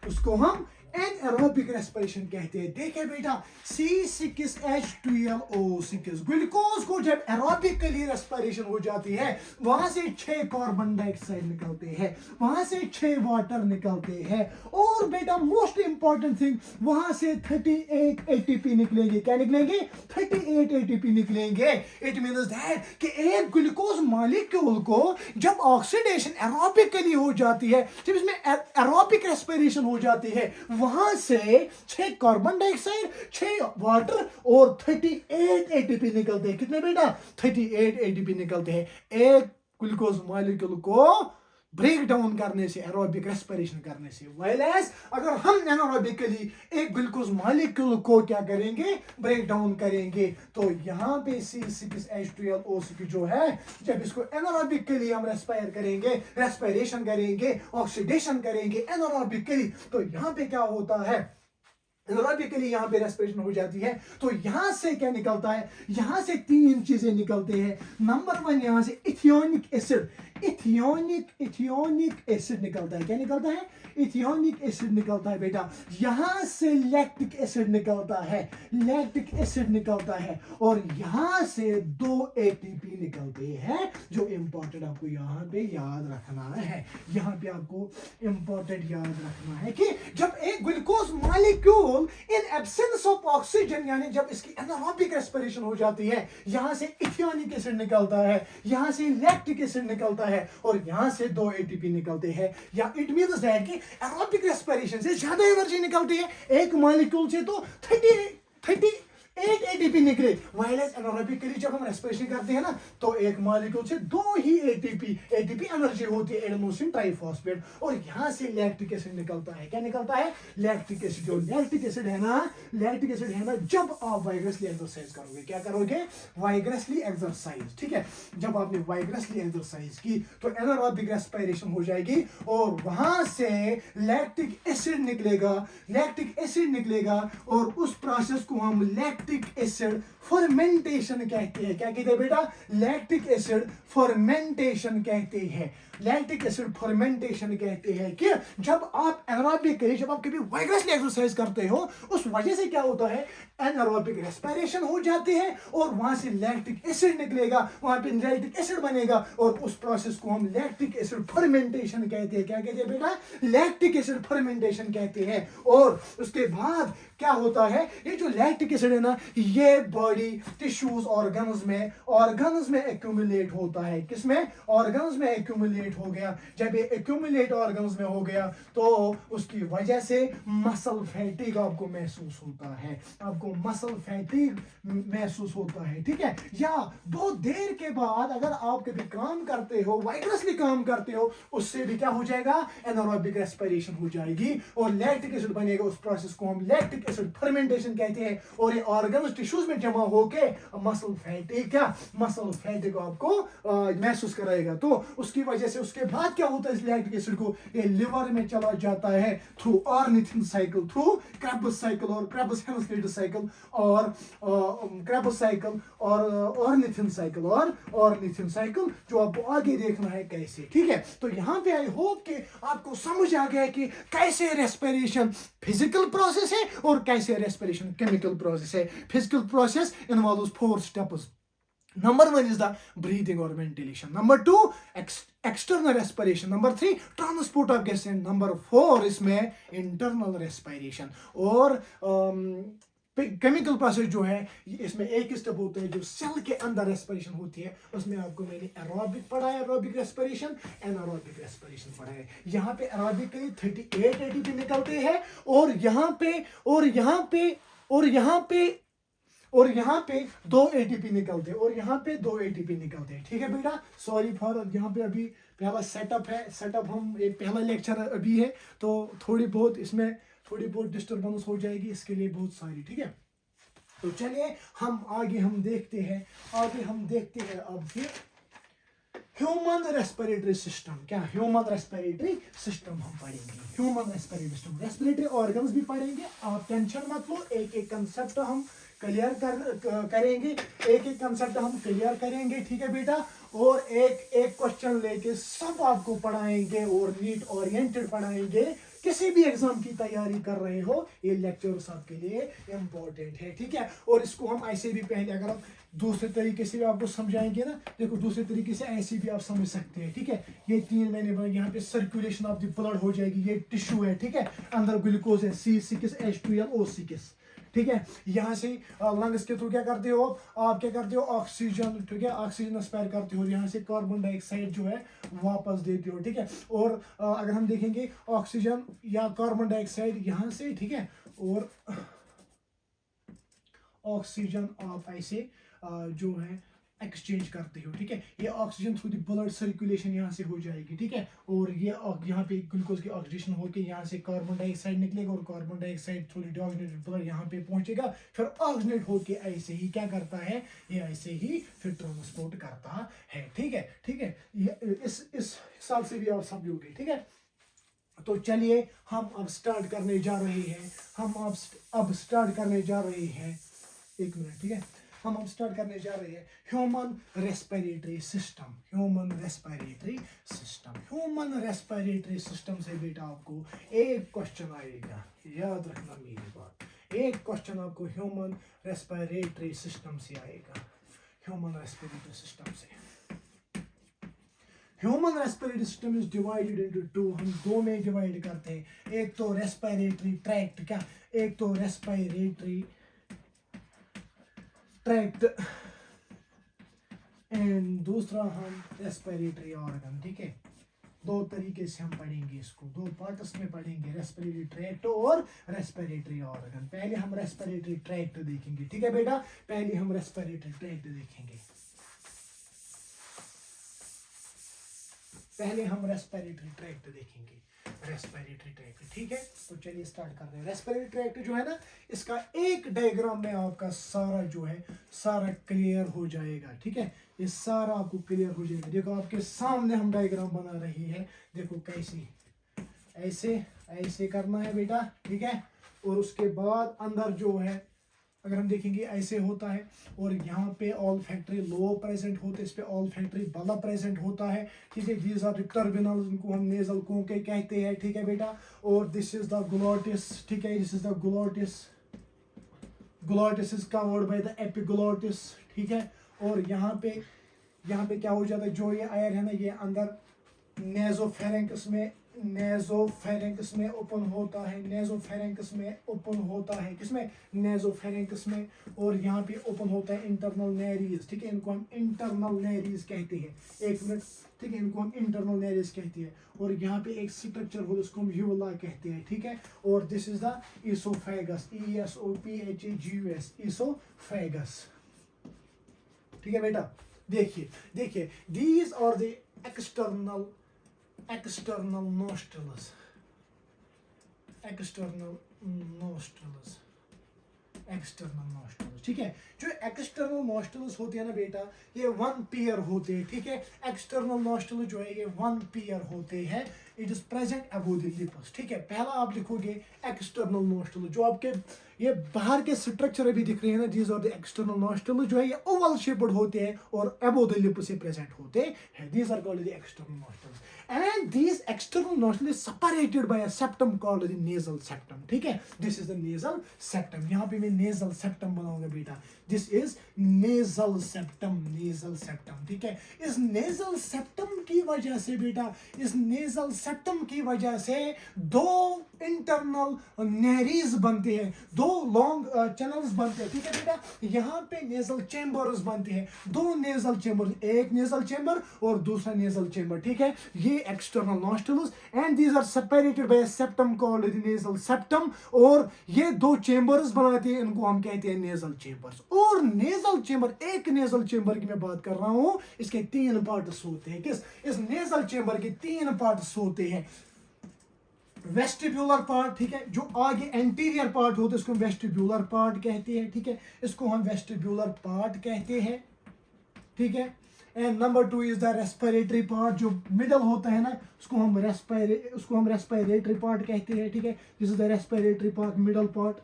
उसको हम एनारोबिक रेस्पिरेशन कहते हैं। देखिए बेटा, C6H12O6 ग्लूकोज को जब एरोबिकली रेस्पिरेशन हो जाती है, वहां से 6 कार्बन डाइऑक्साइड निकलते हैं, वहां से 6 वाटर निकलते हैं, और बेटा मोस्ट इंपॉर्टेंट थिंग, वहां से 38 ATP निकलेंगे। क्या निकलेंगे? 38 ATP निकलेंगे। इट मींस दैट कि एक ग्लूकोज मॉलिक्यूल को जब ऑक्सीडेशन एरोबिकली हो जाती है, जब इसमें एरोबिक रेस्पिरेशन हो जाती है, वहां से 6 कार्बन डाइऑक्साइड, 6 वाटर और 38 ATP निकलते हैं। कितने बेटा? 38 ATP निकलते हैं एक ग्लूकोज मॉलिक्यूल को ब्रेक डाउन करने से, एरोबिक रेस्पिरेशन करने से। वाइलेस अगर हम एनारोबिकली एक ग्लूकोज मॉलिक्यूल को क्या करेंगे? ब्रेक डाउन करेंगे, तो यहाँ पे C6H12O6 जो है, जब इसको एनारोबिकली हम रेस्पिरेशन करेंगे, ऑक्सीडेशन करेंगे एनारोबिकली, तो यहाँ पे क्या होता है? एनारोबिकली यहाँ पे रेस्पिरेशन हो जाती है, तो यहाँ से क्या निकलता है? यहाँ से 3 चीजें निकलते हैं। नंबर 1, यहाँ से इथियोनिक एसिड निकलता है। क्या निकलता है? इथियोनिक एसिड निकलता है बेटा। यहाँ से लैक्टिक एसिड निकलता है, और यहाँ से 2 ATP निकलते हैं, जो इंपॉर्टेंट आपको यहाँ पे याद रखना है। यहाँ पे आपको इंपॉर्टेंट याद रखना है कि जब एक glucose molecule in absence of oxygen, यानी जब इसकी एनारोबिक रेस्पिरेशन हो जाती है, यहां से इथियोनिक एसिड निकलता है, यहां से लैक्टिक एसिड निकलता है, और यहां से 2 ATP निकलते हैं। या इट मींस दैट कि एरोबिक रेस्पिरेशन से ज्यादा एनर्जी निकलती है एक मॉलिक्यूल से, तो 38 ATP निकले। वायलेस एनारोबिकली जब हम रेस्पिरेशन करते हैं ना, तो एक मॉलिक्यूल से 2 ही ATP एनर्जी होती है, एडेनोसिन ट्राइफॉस्फेट, और यहां से लैक्टिक एसिड निकलता है। क्या निकलता है? Lactic acid. जो लैक्टिक एसिड है ना, जब आप वाइग्रेसली एक्सरसाइज करोगे, क्या करोगे? वाइग्रेसली एक्सरसाइज, ठीक है। जब आपने वाइग्रेसली एक्सरसाइज की, तो एनारोबिक रेस्पिरेशन हो जाएगी, और वहां से लैक्टिक एसिड निकलेगा, और उस प्रोसेस को हम लैक्टिक एसिड फर्मेंटेशन कहते हैं। क्या कहते हैं बेटा? लैक्टिक एसिड फर्मेंटेशन कहते हैं। लैक्टिक एसिड फर्मेंटेशन कहते हैं कि जब आप एनारोबिकली, जब आप कभी वाइग्रेसली एक्सरसाइज करते हो, उस वजह से क्या होता है? एनारोबिक रेस्पिरेशन हो जाती है, और वहां से लैक्टिक एसिड निकलेगा, वहां पे लैक्टिक एसिड बनेगा, और उस प्रोसेस को हम लैक्टिक एसिड फर्मेंटेशन कहते हैं। क्या कहते हैं बेटा? लैक्टिक एसिड फर्मेंटेशन कहते हैं। और उसके बाद क्या होता है? ये जो लैक्टिक एसिड है ना, ये बॉडी टिश्यूज ऑर्गन्स में एक्यूमुलेट होता है। किसमें? ऑर्गन्स में एक्यूमुलेट हो गया। जब ये एक्यूमुलेट ऑर्गन्स में हो गया, तो उसकी वजह से मसल फैटिग आपको महसूस होता है, ठीक है। या बहुत देर के बाद अगर आप कभी काम करते हो, वाइग्रेसली काम करते हो, उससे भी क्या हो जाएगा? एनारोबिक रेस्पिरेशन हो जाएगी, और लैक्टिक एसिड बनेगा। उस प्रोसेस को हम लैक्टिक एसिड फर्मेंटेशन कहते हैं, और ये ऑर्गन्स टिश्यूज में जमा होके मसल फैटिग आपको महसूस कराएगा। तो उसकी वजह से उसके बाद क्या होता है? इस लैक्टिक एसिड को ये लिवर में चला जाता है through ornithine cycle, through Krebs cycle और क्रेब्स-हेमस्लीटर साइकिल, और क्रेब्स साइकिल और ऑर्निथिन साइकिल, जो आपको आगे देखना है कैसे, ठीक है। तो यहाँ पे आई होप कि आपको समझ आ गया कि कैसे रेस्पिरेशन फिजिकल प्रोसेस है और कैसे रेस्पिरेशन केमिकल प्रोसेस है। Physical process involves 4 steps. Number 1 is the breathing or ventilation. Number 2, external respiration. Number 3, transport of gas. And number 4 इसमें internal respiration. और केमिकल प्रोसेस जो है, इसमें एक स्टेप होता है जो सेल के अंदर रेस्पिरेशन होती है। उसमें आपको मैंने एरोबिक पढ़ा है, एरोबिक रेस्पिरेशन, एनारोबिक रेस्पिरेशन पढ़ा है। यहाँ पे एरोबिकली 38 ATP निकलते हैं, और यहाँ पे 2 ATP निकलते हैं, और यहाँ पे 2 ATP निकलते हैं, ठीक है बेटा। सॉरी फॉर, यहाँ पे अभी पहला सेटअप हम पहला लेक्चर अभी है, तो थोड़ी बहुत डिस्टर्बेंस हो जाएगी, इसके लिए बहुत सारी, ठीक है। तो चलिए हम देखते हैं अब फिर ह्यूमन रेस्पिरेटरी सिस्टम। क्या ह्यूमन रेस्पिरेटरी सिस्टम हम पढ़ेंगे? Human respiratory system, respiratory organs भी पढ़ेंगे, आप टेंशन मत लो, एक कंसेप्ट हम क्लियर करेंगे, एक एक कंसेप्ट हम क्लियर करेंगे, ठीक है बेटा। और एक एक क्वेश्चन लेके सब आपको पढ़ाएंगे और नीट ओरिएंटेड पढ़ाएंगे। किसी भी एग्जाम की तैयारी कर रहे हो, ये लेक्चर्स आपके लिए इंपॉर्टेंट है, ठीक है। और इसको हम ऐसे भी पहले अगर आप दूसरे तरीके से भी आपको समझाएंगे ना, देखो दूसरे तरीके से ऐसे भी आप समझ सकते हैं, ठीक है। ये 3 मैंने यहाँ पे सर्कुलेशन ऑफ द ब्लड हो जाएगी, ये टिश्यू है, ठीक है। अंदर ग्लूकोज है C6H12O6, ठीक है। यहाँ से लंग्स के थ्रू क्या करते हो आप क्या करते हो, ऑक्सीजन, ठीक है, ऑक्सीजन एक्सपायर करते हो, यहाँ से कार्बन डाइऑक्साइड जो है वापस देते हो, ठीक है। और अगर हम देखेंगे ऑक्सीजन या कार्बन डाइऑक्साइड यहाँ से, ठीक है, और ऑक्सीजन आप ऐसे जो है एक्सचेंज करते हो, ठीक है। ये oxygen through the blood circulation यहाँ से हो जाएगी, ठीक है। और ये यहाँ पे ग्लूकोज की ऑक्सीडेशन होकर यहाँ से कार्बन डाइऑक्साइड निकलेगा और carbon dioxide through deoxygenated blood यहाँ पे पहुंचेगा, फिर ऑक्सीनेट होके ऐसे ही क्या करता है, ये ऐसे ही फिर ट्रांसपोर्ट करता है, ठीक है, ठीक है। इस हिसाब से भी आप समझोगे, ठीक है। तो चलिए हम अब स्टार्ट करने जा रहे हैं, अब स्टार्ट करने जा रहे हैं, एक मिनट, ठीक है। हम अब स्टार्ट करने जा रहे हैं human respiratory system. Human respiratory system, human respiratory system से बेटा आपको एक क्वेश्चन आएगा, याद रखना मेरी बात, एक क्वेश्चन आपको ह्यूमन रेस्पिरेटरी सिस्टम से आएगा, ह्यूमन रेस्पिरेटरी सिस्टम से। Human respiratory system is divided into 2, हम 2 में डिवाइड करते हैं। एक तो रेस्पिरेटरी ट्रैक्ट, क्या, एक तो रेस्पिरेटरी ट्रैक्ट एंड दूसरा हम रेस्पिरेटरी ऑर्गन, ठीक है। 2 तरीके से हम पढ़ेंगे इसको, 2 पार्ट्स में पढ़ेंगे, रेस्पिरेटरी ट्रैक्ट और रेस्पिरेटरी ऑर्गन। पहले हम रेस्पिरेटरी ट्रैक्ट देखेंगे, ठीक है बेटा, पहले हम रेस्पिरेटरी ट्रैक्ट देखेंगे, पहले हम रेस्पिरेटरी ट्रैक्ट देखेंगे, रेस्पिरेटरी ट्रैक्ट, ठीक है। तो चलिए स्टार्ट कर रहे हैं। रेस्पिरेटरी ट्रैक्ट जो है ना, इसका एक डायग्राम में आपका सारा जो है सारा क्लियर हो जाएगा, ठीक है। ये सारा आपको क्लियर हो जाएगा। देखो आपके सामने हम डायग्राम बना रहे हैं, देखो कैसे, ऐसे ऐसे करना है बेटा, ठीक है। और उसके बाद अंदर जो है अगर हम देखेंगे ऐसे होता है, और यहाँ पे ऑल फैक्ट्री लो प्रेजेंट होते हैं, इस पे ऑल फैक्ट्री बला प्रेजेंट होता है, ठीक है। दीज आर टर्मिनल, इनको हम नेजल कोंके कहते हैं, ठीक है बेटा। और दिस इज द ग्लोटिस, ठीक है, this is the glottis, glottis is covered by the epiglottis, ठीक है। और यहाँ पे क्या हो जाता है, जो ये एयर है ना, ये अंदर नेजोफेरेंक्स में ओपन होता है, नेजोफेरेंक्स में ओपन होता है, किसमें, नेजोफेरेंक्स में। और यहाँ पे ओपन होता है इंटरनल नेरीज, ठीक है, इनको हम इंटरनल नेरीज कहते हैं, एक मिनट, ठीक है, इनको हम इंटरनल नेरीज कहते हैं। और यहाँ पे एक स्ट्रक्चर हो उसको हम यूला कहते हैं, ठीक है। और this is the oesophagus, ESOPHAGUS, oesophagus, ठीक है बेटा। देखिए these are the external nostrils, ठीक है। जो एक्सटर्नल नॉस्ट्रल्स होते हैं ना बेटा, ये 1 पेयर होते हैं, ठीक है। एक्सटर्नल नॉस्ट्रल जो है ये 1 पेयर होते हैं, it is present above the lips, ठीक है। पहला आप लिखोगे एक्सटर्नल नॉस्ट्रल, जो आपके ये बाहर के स्ट्रक्चर अभी दिख रहे हैं ना, these are the external nostril, जो है ये ओवल शेप्ड होते हैं और अबव द लिप्स से प्रेजेंट होते हैं, these are called the external nostrils. And these external nostril is separated by a septum called the nasal septum, ठीक है। this is the nasal septum, यहाँ पे मैं nasal septum बनाऊंगा बेटा, this is nasal septum, ठीक है। इस nasal septum की वजह से बेटा, इस nasal septum की वजह से 2 इंटरनल नेरीज बनते हैं, 2 लॉन्ग चैनल्स बनते हैं, ठीक है बेटा। यहाँ पे नेजल चेंबर्स बनते हैं, 2 नेजल चेंबर, एक नेजल चेंबर और दूसरा नेजल चेंबर, ठीक है। ये external nostrils and these are separated by a septum called the nasal septum, और ये 2 चेंबर्स बनाते हैं, इनको हम कहते हैं नेजल चेंबर्स। और नेजल चेंबर, एक नेजल चेंबर की मैं बात कर रहा हूं, इसके 3 पार्ट्स होते हैं, किस, इस नेजल चेंबर के 3 पार्ट्स होते हैं। वेस्टिब्यूलर पार्ट, ठीक है, जो आगे एंटीरियर पार्ट होता है इसको हम वेस्टिब्यूलर पार्ट कहते हैं, ठीक है, इसको हम वेस्टिब्यूलर पार्ट कहते हैं, ठीक है। And number 2 is the respiratory part, जो मिडल होता है ना, उसको हम रेस्पिरेटरी पार्ट कहते हैं, ठीक है। This is the respiratory part, middle part.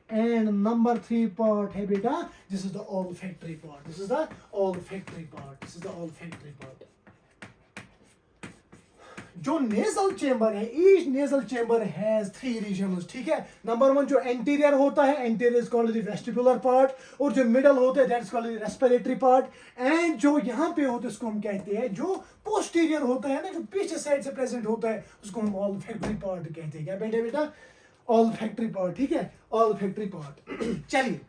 And number 3 part है बेटा, this is the olfactory part, this is the olfactory part, this is the olfactory part। जो नेजल चेंबर है, each nasal chamber has 3 regions, ठीक है। नंबर 1 जो एंटीरियर होता है, anterior is called the vestibular part, और जो मिडल होता है that is called the respiratory part, and जो यहाँ पे होता है उसको हम कहते हैं, जो पोस्टीरियर होता है ना, जो पीछे साइड से प्रेजेंट होता है, उसको हम olfactory पार्ट कहते हैं। क्या बेटा olfactory पार्ट, ठीक है, olfactory पार्ट। चलिए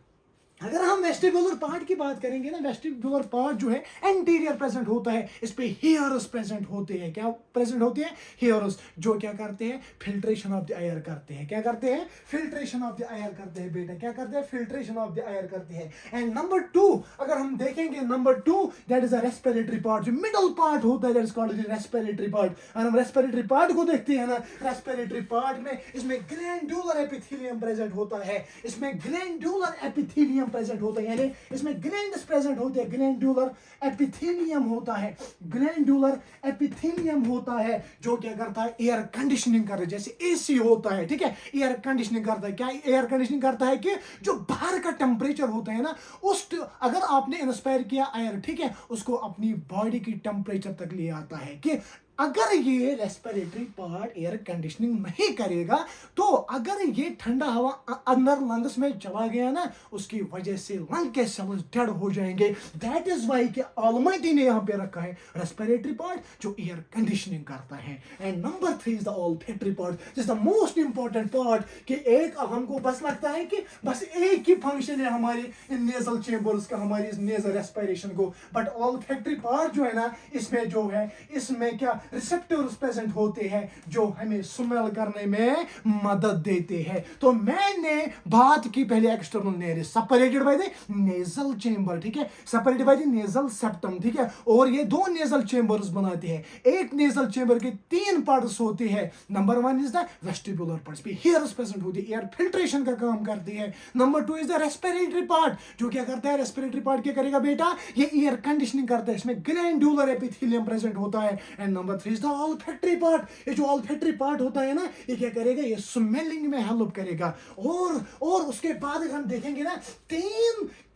अगर हम वेस्टिबुलर पार्ट की बात करेंगे ना, वेस्टिबुलर पार्ट जो है एंटीरियर प्रेजेंट होता है, इस पे हेयर्स प्रेजेंट होते हैं। क्या प्रेजेंट होते हैं? हेयर्स, जो क्या करते हैं? फिल्ट्रेशन ऑफ द एयर करते हैं। क्या करते हैं? फिल्ट्रेशन ऑफ द एयर करते हैं बेटा। क्या करते हैं? फिल्ट्रेशन ऑफ द एयर करते हैं। एंड नंबर 2 अगर हम देखेंगे, number 2 that is a respiratory part, जो मिडल पार्ट होता है that is called the respiratory part. अगर हम रेस्पिरेटरी पार्ट को देखते हैं ना, रेस्पिरेटरी पार्ट में इसमें ग्लैंडुलर एपिथेलियम प्रेजेंट होता है, इसमें ग्लैंडुलर एपिथेलियम प्रेजेंट होता है, यानी इसमें ग्लैंड्स प्रेजेंट होते हैं, ग्लैंडुलर एपिथेलियम होता है, ग्लैंडुलर एपिथेलियम होता है, जो क्या करता है? एयर कंडीशनिंग करता है, जैसे एसी होता है, ठीक है, एयर कंडीशनिंग करता है। क्या एयर कंडीशनिंग करता है? कि जो बाहर का टेम्परेचर होता है ना, उस अगर आपने इंस्पायर किया एयर, ठीक है, उसको अपनी बॉडी की टेम्परेचर तक ले आता है। कि अगर ये रेस्पिरेटरी पार्ट एयर कंडीशनिंग नहीं करेगा, तो अगर ये ठंडा हवा अंदर लंग्स में चला गया ना, उसकी वजह से लंग के सेल्स डेड हो जाएंगे। दैट इज वाई कि ऑलमाइटी ने यहाँ पे रखा है रेस्पिरेटरी पार्ट, जो एयर कंडीशनिंग करता है। And number 3 is the olfactory part, this is the most important part. कि एक हमको बस लगता है कि बस एक ही फंक्शन है हमारे इन नेजल चेंबर्स का, हमारी इस नेजल रेस्पिरेशन को, बट olfactory पार्ट जो है ना, इसमें जो है, इसमें क्या रिसेप्टर्स प्रेजेंट होते हैं, जो हमें स्मेल करने में मदद देते हैं। तो मैंने बात की पहले external near separated by the nasal chamber, ठीक है, separated by the nasal septum, ठीक है, और ये 2 नेजल चेंबर्स बनाते हैं। एक नेजल चेंबर के 3 पार्ट्स होते हैं। Number 1 is the vestibular part, पे हेयर्स प्रेजेंट होती है, एयर फिल्ट्रेशन का काम करती है। Number 2 is the respiratory part, जो क्या करता है? रेस्पिरेटरी पार्ट क्या करेगा बेटा? ये एयर कंडीशनिंग करता है, इसमें ग्लैंडुलर एपिथेलियम प्रेजेंट होता है। And number 3 is the olfactory part, ये जो olfactory पार्ट होता है ना, ये क्या करेगा? ये स्मेलिंग में हेल्प करेगा। और उसके बाद अगर हम देखेंगे ना,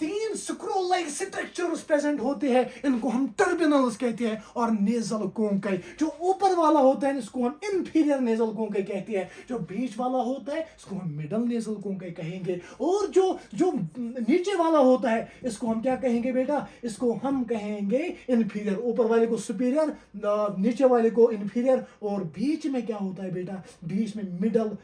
तीन स्क्रू लाइक स्ट्रक्चर्स प्रेजेंट होते हैं, इनको हम टर्मिनल्स कहते हैं। और नेजल कोंकाई, जो ऊपर वाला होता है इसको हम इंफीरियर नेजल कोंकाई कहते हैं, जो बीच वाला होता है इसको हम मिडल नेजल कोंकाई कहेंगे, और जो नीचे वाला होता है इसको हम क्या कहेंगे बेटा? इसको हम कहेंगे इंफीरियर। ऊपर वाले को सुपीरियर, नीचे वाले को इंफीरियर, और बीच में क्या होता है बेटा? बीच में मिडल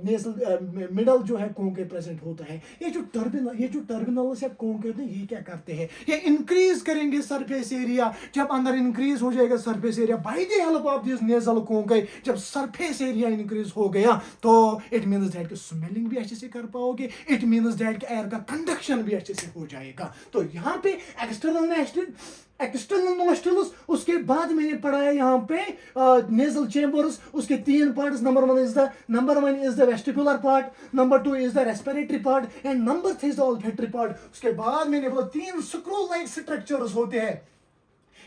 नेजल, मिडल जो है कोंकाई प्रेजेंट होता है। ये जो टर्मिनल से कोंकाई होते हैं, ये क्या करते हैं? ये इंक्रीज करेंगे सरफेस एरिया। जब अंदर इंक्रीज हो जाएगा surface area by the help of this nasal conchae, जब सरफेस एरिया इंक्रीज हो गया, तो इट मींस दैट कि स्मेलिंग भी अच्छे से कर पाओगे, इट मींस दैट कि एयर का कंडक्शन भी अच्छे से हो जाएगा। तो यहाँ पे एक्सटर्नल नोस्ट्रल्स, उसके बाद मैंने पढ़ा है यहाँ पे नेजल चेंबर्स, उसके 3 parts. Number 1 is the vestibular part, number 2 is the respiratory part, and number 3 is the olfactory part. उसके बाद मैंने बोला 3 स्क्रू लाइक स्ट्रक्चर्स होते हैं,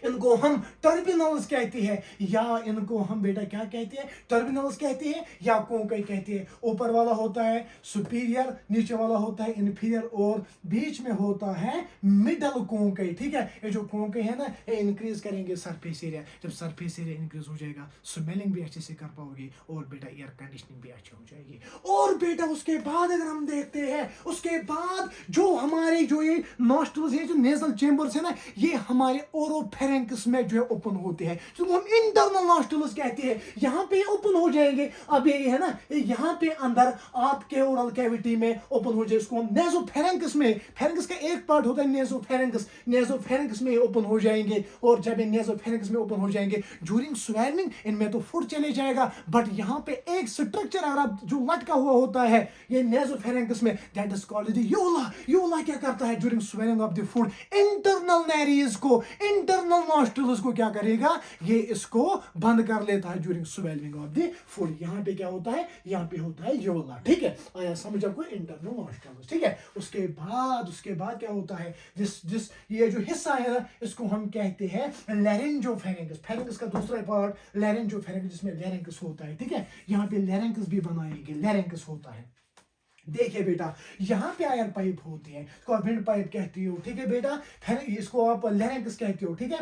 इनको हम टर्मिनल्स कहते हैं, या इनको हम बेटा क्या कहते हैं? टर्मिनल्स कहते हैं, या कोंकाई कहते हैं। ऊपर वाला होता है सुपीरियर, नीचे वाला होता है इंफीरियर, और बीच में होता है मिडल कोंकाई, ठीक है। ये जो कोंकाई है ना, ये इंक्रीज करेंगे सरफेस एरिया। जब सरफेस एरिया इंक्रीज हो जाएगा, स्मेलिंग भी अच्छे से कर पाओगे, और बेटा एयर कंडीशनिंग भी अच्छी हो जाएगी। और बेटा उसके बाद अगर हम देखते हैं, उसके बाद जो हमारे जो ये नॉस्ट्रल्स है, जो नेजल चेंबर्स है ना, ये हमारे ओरोफेरेंक्स में जो है ओपन होते हैं, जो हम इंटरनल नॉस्ट्रल्स कहते हैं। यहाँ पे ओपन हो जाएंगे। अब ये है ना, यहाँ पे अंदर आपके ओरल कैविटी में ओपन हो जाए, इसको हम नेसोफेरेंक्स में, फेरेंक्स का एक पार्ट होता है नेसोफेरेंक्स में ओपन हो जाएंगे। और जब ये नेसोफेरेंक्स में ओपन हो जाएंगे, ड्यूरिंग स्वेलिंग इनमें तो फूड चले जाएगा, बट यहाँ पे एक स्ट्रक्चर अगर जो लटका हुआ होता है ये नेसोफेरेंक्स में, दैट इज कॉल्ड द यूला। यूला क्या करता है? During swallowing of the food, internal Nereis को, इंटरनल नॉस्ट्रल्स को क्या करेगा? ये इसको बंद कर लेता है during swallowing of the food. यहाँ पे क्या होता है? यहाँ पे होता है यूला, ठीक है। आया समझ आपको? इंटरनल नॉस्ट्रल्स, ठीक है। उसके बाद क्या होता है? जिस ये जो हिस्सा है ना, इसको हम कहते हैं लैरिंजोफेरेंक्स। फेरेंक्स का दूसरा पार्ट लैरिंजोफेरेंक्स, जिसमें लैरिंक्स होता है, ठीक है। यहाँ पे लैरिंक्स भी बनाएंगे, लैरिंक्स होता है। देखिए बेटा, यहाँ पे एयर पाइप होती है, इसको आप विंड पाइप कहती हो, ठीक है बेटा, इसको आप लैरिंक्स कहती हो, ठीक है।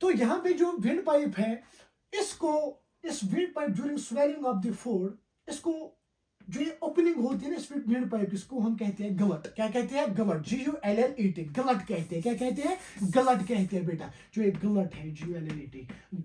तो यहाँ पे जो विंड पाइप है, इसको, इस wind pipe during swallowing of the food, इसको जो ये ओपनिंग होती है ना इस विंड पाइप, इसको हम कहते हैं गलट। क्या कहते हैं? गलट, GULLET, गलट कहते हैं। क्या कहते हैं? गलट कहते हैं बेटा। जो एक गलट है, GULLET,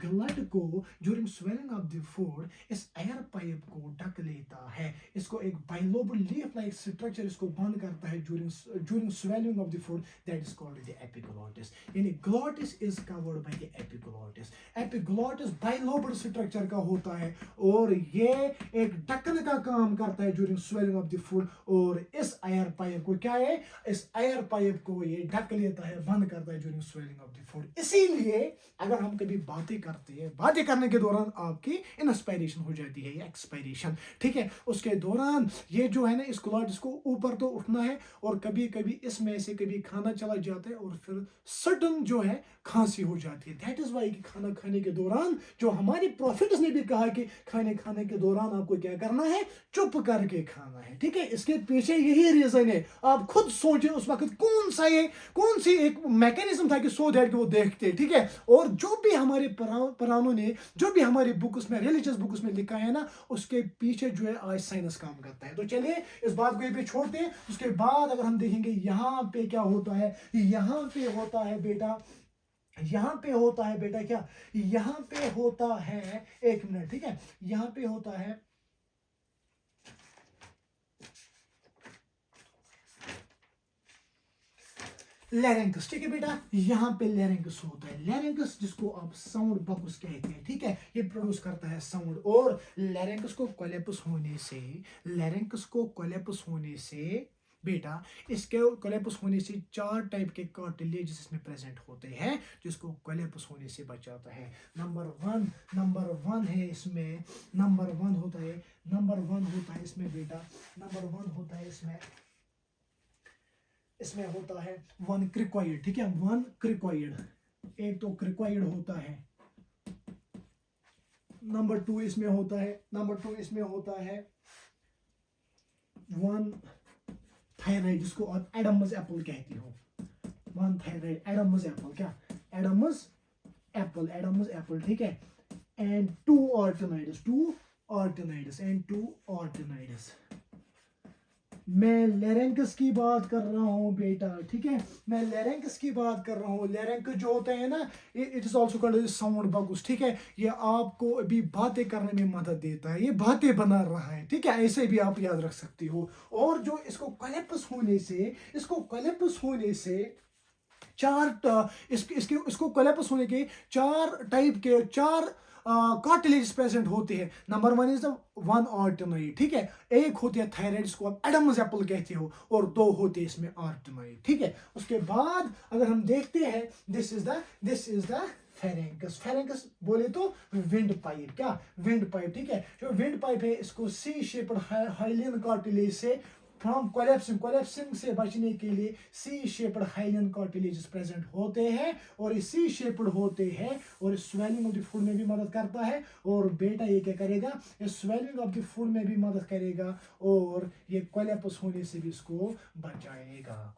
गलट को during swallowing of the food इस एयर पाइप को ढक लेता है। इसको एक बाइलोबल लीफ लाइक स्ट्रक्चर इसको बंद करता है during swallowing of the food, that is called the epiglottis. यानी glottis is covered by the epiglottis. Epiglottis bilobal structure का होता है और ये एक ढक्कन का काम करता है during swallowing of the food. और इस एयर पाइप को क्या है? इस एयर पाइप को ये ढक लेता है, बंद करता है during swallowing of the food. इसीलिए अगर हम कभी बातें करते हैं, बातें करने के दौरान आपकी इंस्पायरेशन हो जाती है या एक्सपायरेशन, ठीक है, उसके दौरान ये जो है ना इस ग्लॉटिस को ऊपर तो उठना है और कभी कभी इसमें से कभी खाना चला जाता है और फिर सडन जो है खांसी हो जाती है। दैट इज वाई कि खाना खाने के दौरान जो हमारी प्रॉफिट्स ने भी कहा कि खाने के दौरान आपको क्या करना है? चुप करके खाना है, ठीक है। इसके पीछे यही रीजन है। आप खुद सोचें उस वक्त कौन सी एक मैकेनिज्म था कि सो दैट कि वो देखते, ठीक है। और जो भी हमारे पुरानों ने, जो भी हमारे बुक्स में, रिलीजियस बुक्स में लिखा है ना, उसके पीछे जो है आज साइंस काम करता है। तो चलिए इस बात को ये पे छोड़ते हैं। उसके बाद अगर हम देखेंगे यहाँ पे क्या होता है, यहाँ पे होता है बेटा, यहाँ पे होता है बेटा क्या, यहाँ पे होता है, एक मिनट, ठीक है, यहाँ पे होता है लैरिंक्स, ठीक है बेटा। यहाँ पे लैरिंक्स होता है, लैरिंक्स जिसको आप साउंड बॉक्स कहते हैं, ठीक है, ये प्रोड्यूस करता है साउंड। और लैरिंक्स को कोलैप्स होने से बेटा, इसके कोलैप्स होने से 4 टाइप के कार्टिलेज इसमें प्रेजेंट होते हैं जिसको कोलैप्स होने से बचाता है। नंबर वन है इसमें, नंबर वन होता है इसमें बेटा, नंबर वन होता है इसमें होता है वन क्रिकॉइड, ठीक है, वन क्रिकॉइड, एक तो क्रिकॉइड होता है। नंबर टू इसमें होता है वन थायराइड, जिसको आप एडम्स एप्पल कहती हो। वन थायराइड, एडम्स एप्पल, क्या? एडम्स एप्पल, ठीक है। And two arytenoids. मैं लैरिंक्स की बात कर रहा हूँ बेटा, ठीक है, मैं लैरिंक्स की बात कर रहा हूँ। लैरिंक्स जो होता है ना, it is also called sound box, ठीक है। ये आपको अभी बातें करने में मदद देता है, ये बातें बना रहा है, ठीक है, ऐसे भी आप याद रख सकती हो। और जो इसको कोलैप्स होने से इसको कोलैप्स होने के 4 टाइप के, 4 कार्टिलेज प्रेजेंट होते हैं। Number one is the one arytenoid, ठीक है, एक होती है थायराइड, इसको आप एडम्स एप्पल कहते हो, और 2 होते हैं इसमें ऑर्टिनाइड, ठीक है। उसके बाद अगर हम देखते हैं, दिस इज द फेरेंकस बोले तो विंड पाइप, क्या? विंड पाइप, ठीक है। जो विंड पाइप है इसको सी शेप्ड हाइलियन कार्टिलेज से फ्रॉम कोलैप्सिंग से बचने के लिए सी शेप्ड हाइलियन कार्टिलेजेस प्रेजेंट होते हैं, और ये सी शेप्ड होते हैं और स्वेलिंग ऑफ द फूड में भी मदद करता है। और बेटा ये क्या करेगा? ये स्वेलिंग ऑफ द फूड में भी मदद करेगा और ये कोलैप्स होने से भी इसको बचाएगा।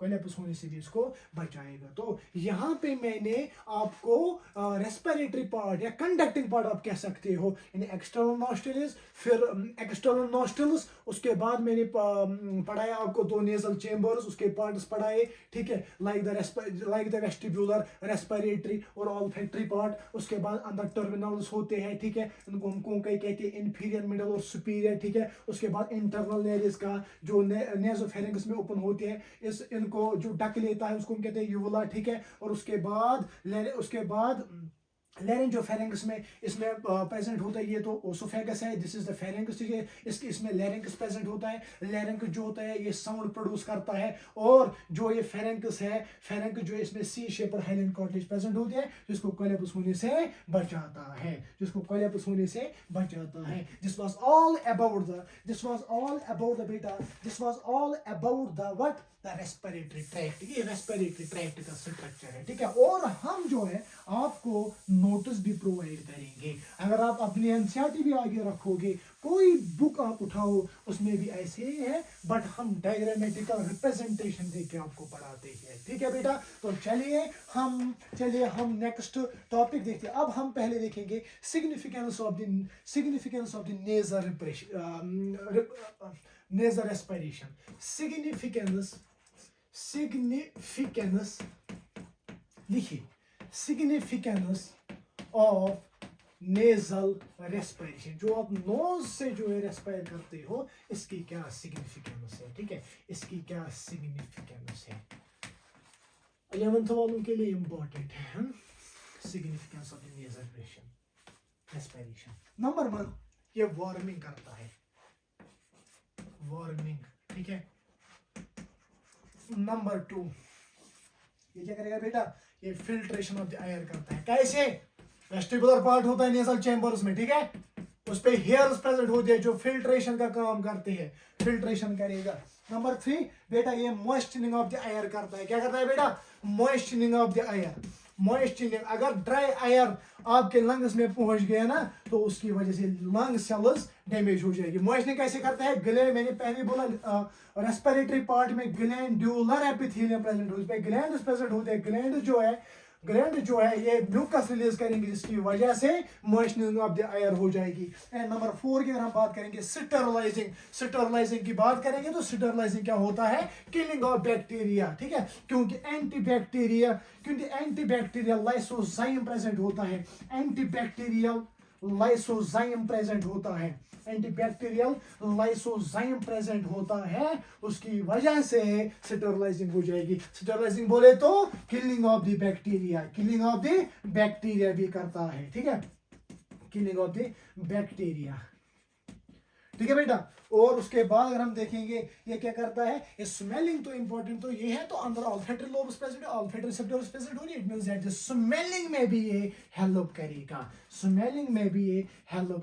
तो यहाँ पे मैंने आपको रेस्पिरेटरी पार्ट या कंडक्टिंग पार्ट आप कह सकते हो, यानी एक्सटर्नल नॉस्ट्रल्स, फिर एक्सटर्नल नॉस्ट्रल्स, उसके बाद मैंने पढ़ाया आपको 2 नेजल चेंबर्स, उसके पार्ट्स पढ़ाए, ठीक है, लाइक द वेस्टिब्यूलर, रेस्पिरेटरी और ऑल्फैक्टरी पार्ट। उसके बाद अंदर टर्मिनल्स होते हैं, ठीक है, उनको कई कहते हैं इंफीरियर, मिडल और सुपीरियर, ठीक है। उसके बाद इंटरनल लेयर्स का जो नेसोफेरिंक्स में ओपन होते हैं, इनको जो ढक लेता है उसको हम कहते हैं यूवुला, ठीक है। और उसके बाद लैरिंजोफेरिंक्स में इसमें प्रेजेंट होता है, ये तो ओसोफेगस है, दिस इज द फेरिंक्स, ठीक है। इसमें लैरिंक्स प्रेजेंट होता है। लैरिंक्स जो होता है ये साउंड प्रोड्यूस करता है, और जो ये फेरिंक्स है, फेरिंक्स जो इसमें सी शेप्ड हाइलियन कार्टिलेज प्रेजेंट होती है, जिसको कोलैप्स होने से बचाता है, this was all about the what, the respiratory tract. ये रेस्पिरेटरी ट्रैक्ट का स्ट्रक्चर है, ठीक है। और हम जो है आपको नोट्स भी प्रोवाइड करेंगे। अगर आप अपनी एनसीईआरटी भी आगे रखोगे, कोई बुक आप उठाओ उसमें भी ऐसे ही है, बट हम डायग्रामेटिकल रिप्रेजेंटेशन देके आपको पढ़ाते हैं। ठीक है बेटा, तो चलिए हम नेक्स्ट टॉपिक देखते हैं। अब हम पहले देखेंगे significance of the nasal respiration. Significance लिखिए, सिग्निफिकेंस ऑफ नेजल रेस्पिरेशन। जो आप नोज से जो है रेस्पायर करते हो, इसकी क्या सिग्निफिकेंस है। ठीक है, इसकी क्या सिग्निफिकेंस है, 11th वालों के लिए इंपॉर्टेंट है। Significance of the nasal respiration. Number 1, ये वार्मिंग करता है, वार्मिंग। ठीक है, नंबर 2, ये क्या करेगा बेटा, ये फिल्ट्रेशन ऑफ द एयर करता है। कैसे? वेस्टिबुलर पार्ट होता है नेजल चैम्बर्स में, ठीक है, उस पे हेयर्स प्रेजेंट होते हैं जो फिल्ट्रेशन का काम करते हैं, फिल्ट्रेशन करेगा। नंबर 3 बेटा, ये मॉइस्चनिंग ऑफ द एयर करता है। क्या करता है बेटा? मॉइस्चनिंग ऑफ द एयर। मॉइस्चनिंग, अगर ड्राई एयर आपके लंग्स में पहुंच गया ना, तो उसकी वजह से लंग सेल्स डैमेज हो जाएगी। मॉइस्चनिंग कैसे करता है? ग्लैंड, मैंने पहले बोला रेस्पिरेटरी पार्ट में ग्लैंडुलर एपिथेलियम प्रेजेंट होता है, ग्लैंड प्रेजेंट होते हैं। ग्लैंड जो है ये म्यूकस रिलीज करेंगे, जिसकी वजह से मॉइस्चनिंग ऑफ द एयर हो जाएगी। एंड नंबर 4 की अगर हम बात करेंगे स्टरलाइजिंग की बात करेंगे, तो स्टरलाइजिंग क्या होता है? Killing of bacteria. ठीक है, क्योंकि एंटीबैक्टीरियल लाइसोजाइम प्रेजेंट होता है, एंटीबैक्टीरियल लाइसोजाइम प्रेजेंट होता है, उसकी वजह से स्टरलाइजिंग हो जाएगी। स्टरलाइजिंग बोले तो किलिंग ऑफ द बैक्टीरिया भी करता है। ठीक है, किलिंग ऑफ द बैक्टीरिया। ठीक है बेटा, और उसके बाद अगर हम देखेंगे ये क्या करता है, ये स्मेलिंग तो इंपॉर्टेंट तो ये है, तो अंदर ऑल्फैक्टरी लोब्स प्रेजेंट है, ऑल्फैक्टरी रिसेप्टर्स प्रेजेंट हो रही है, इट मींस दैट स्मेलिंग में भी ये हेल्प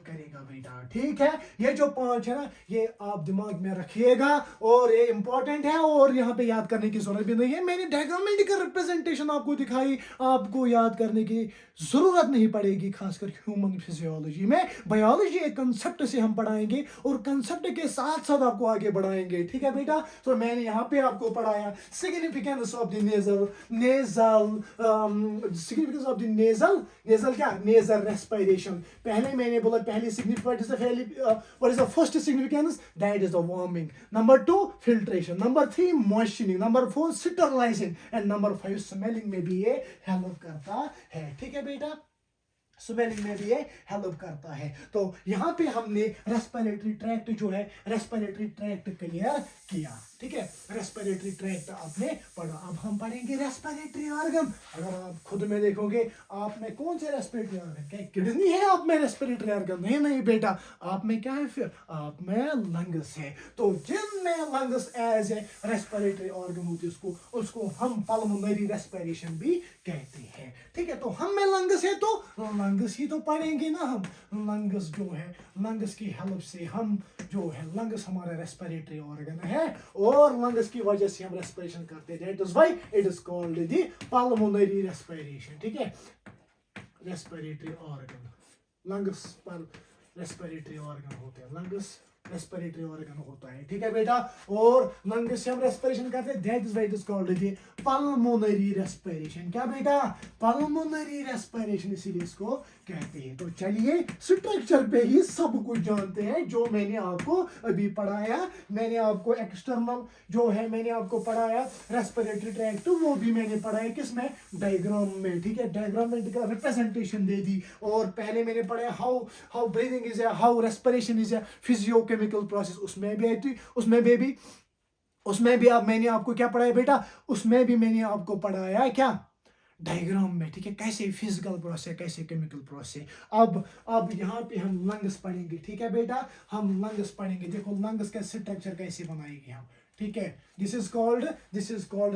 करेगा, बेटा। ठीक है, ये जो 5 है ना, ये आप दिमाग में रखिएगा और ये इंपॉर्टेंट है, और यहाँ पे याद करने की जरूरत भी नहीं है। मैंने डायग्रामेटिकल रिप्रेजेंटेशन आपको दिखाई, आपको याद करने की जरूरत नहीं पड़ेगी, खासकर ह्यूमन फिजियोलॉजी में। बायोलॉजी एक कंसेप्ट से हम पढ़ाएंगे और कंसेप्ट के साथ साथ आपको आगे बढ़ाएंगे। ठीक है बेटा, तो मैंने यहाँ पे आपको पढ़ाया significance of the nasal respiration. पहले मैंने बोला, पहली significance what is the first significance, that is the warming. Number 2 filtration, number 3 moistening, number 4 sterilising, and number 5 smelling में भी ये हेल्प करता है। ठीक है बेटा, स्मेलिंग में भी ये हेल्प करता है। तो यहाँ पे हमने रेस्पिरेटरी ट्रैक्ट जो है, रेस्पिरेटरी ट्रैक्ट क्लियर किया। ठीक है, रेस्पिरेटरी ट्रैक्ट आपने पढ़ा। अब हम पढ़ेंगे रेस्पिरेटरी ऑर्गन। अगर आप खुद में देखोगे, आप में कौन से रेस्पिरेटरी ऑर्गन, क्या किडनी है आप में रेस्पिरेटरी ऑर्गन? नहीं बेटा, आप में क्या है? फिर आप में लंग्स है। तो जिनमें lungs as a respiratory organ होती है, उसको हम पल्मोनरी रेस्पिरेशन भी कहते हैं। ठीक है, तो हम में लंग्स है, तो लंग्स ही तो पढ़ेंगे ना हम। लंग्स जो है, लंग्स की हेल्प से हम जो है, लंग्स हमारा रेस्पिरेटरी ऑर्गन है, और लंग्स की वजह से हम रेस्पिरेशन करते हैं। That is why it is called the pulmonary respiration. ठीक है, रेस्पिरेटरी ऑर्गन, लंग्स पर रेस्पिरेटरी ऑर्गन होते हैं, लंग्स रेस्पिरेटरी ऑर्गन होता है। ठीक है बेटा, और लंग्स से हम रेस्पिरेशन करते हैं, that is why it is called the pulmonary respiration. क्या बेटा? पल्मोनरी रेस्पिरेशन, इसीलिए इसको कहते हैं। तो चलिए स्ट्रक्चर पे ही सब कुछ जानते हैं, जो मैंने आपको अभी पढ़ाया। मैंने आपको एक्सटर्नल जो है, मैंने आपको पढ़ाया रेस्पिरेटरी ट्रैक्ट, वो भी मैंने पढ़ाया किसमें? डायग्राम में। ठीक है, डायग्राम में रिप्रेजेंटेशन दे दी, और पहले मैंने पढ़ाया how breathing is, how respiration is a physiochemical process. उसमें भी आप, मैंने आपको क्या पढ़ाया बेटा? उसमें भी मैंने आपको पढ़ाया क्या? डायग्राम में। ठीक है, कैसे फिजिकल प्रोसेस, कैसे केमिकल प्रोसेस। अब यहाँ पे हम लंग्स पढ़ेंगे। ठीक है बेटा, हम लंग्स पढ़ेंगे। देखो लंग्स का स्ट्रक्चर कैसे बनाएंगे हम। ठीक है, this is called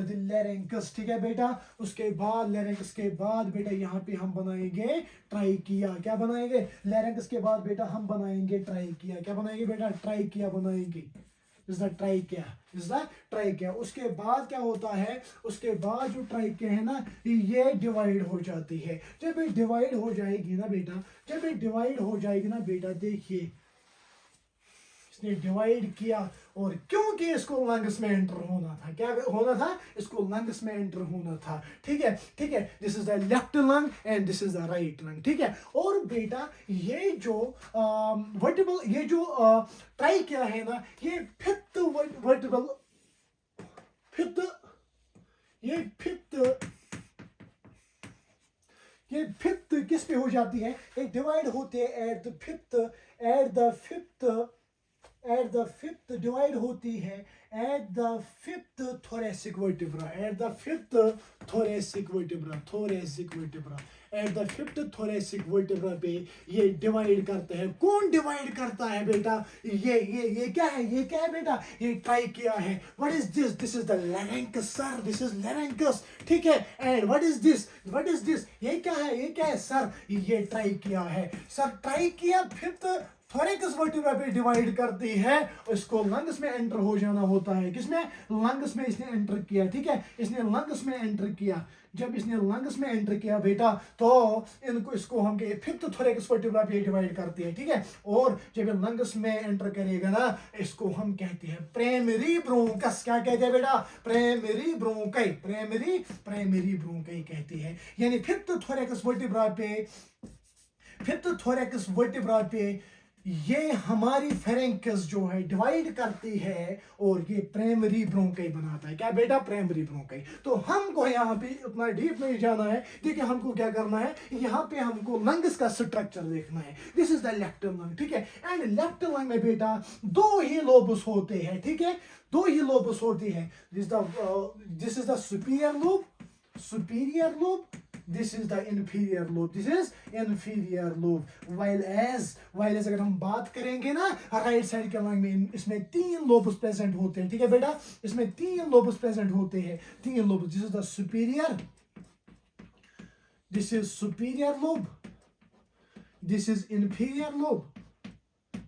the larynx. ठीक है बेटा, उसके बाद लैरिंक्स के बाद बेटा यहाँ पे हम बनाएंगे ट्राइकिया। क्या बनाएंगे? लैरिंक्स के बाद बेटा हम बनाएंगे ट्राइकिया। क्या बनाएंगे बेटा? ट्राइकिया बनाएंगे। Is the trachea, is the trachea. उसके बाद क्या होता है, उसके बाद जो ट्राइकिया है ना ये डिवाइड हो जाती है। जब ये डिवाइड हो जाएगी ना बेटा, जब ये डिवाइड हो जाएगी ना बेटा, देखिए इसने डिवाइड किया, और क्योंकि इसको लंग्स में एंटर होना था, क्या होना था, इसको लंग्स में एंटर होना था। ठीक है, ठीक है, this is the left lung and this is the right lung. ठीक है, और बेटा ये जो वर्टिबल, ये जो ट्राइकिया है ना, ये फिफ्थ वर्टिबल, फिफ्थ, ये फिफ्थ किस पे हो जाती है, एक डिवाइड होते हैं एट द फिफ्थ डिवाइड होती है at the fifth thoracic vertebra, at the fifth thoracic vertebra, at the fifth thoracic vertebra पे ये डिवाइड करते हैं। कौन डिवाइड करता है बेटा, ये क्या है, ये क्या है बेटा, ये ट्राइकिया है। What is this, this is the larynx sir, this is larynx. ठीक है, एंड व्हाट इज दिस, ये क्या है सर, ये ट्राइकिया है sir. Trachea fifth thoracic vertebra पे डिवाइड करती है, इसको लंग्स में एंटर हो जाना होता है। किसमें, लंग्स में इसने एंटर किया। ठीक है, इसने लंग्स में एंटर किया। जब इसने लंग्स में एंटर किया बेटा, तो इसको हम फिफ्थ थोरेसिक वर्टिब्रा पे डिवाइड करती है। ठीक है, और जब ये लंग्स में एंटर करेगा ना, इसको हम कहते हैं प्राइमरी ब्रोंकस। क्या कहते हैं बेटा, प्राइमरी ब्रोंकाई, प्राइमरी ब्रोंकाई कहती है। यानी फिफ्थ थोरेसिक वर्टिब्रा पे ये हमारी फेरेंकस जो है डिवाइड करती है, और ये प्राइमरी ब्रोंकाई बनाता है। क्या बेटा, प्राइमरी ब्रोंकाई। तो हमको यहाँ पे उतना डीप नहीं जाना है। देखिए हमको क्या करना है, यहाँ पे हमको लंग्स का स्ट्रक्चर देखना है। This is the left lung. ठीक है, एंड लेफ्ट लंग में बेटा दो ही लोबस होते हैं। ठीक है, दो ही लोबस होती है। This is the superior lobe, this is the inferior lobe, while as अगर हम बात करेंगे ना राइट साइड के लंग में, इसमें तीन लोब्स प्रेजेंट होते हैं। ठीक है बेटा, इसमें तीन लोब्स प्रेजेंट होते हैं, तीन lobes. This is the superior, this is superior lobe, this is inferior lobe,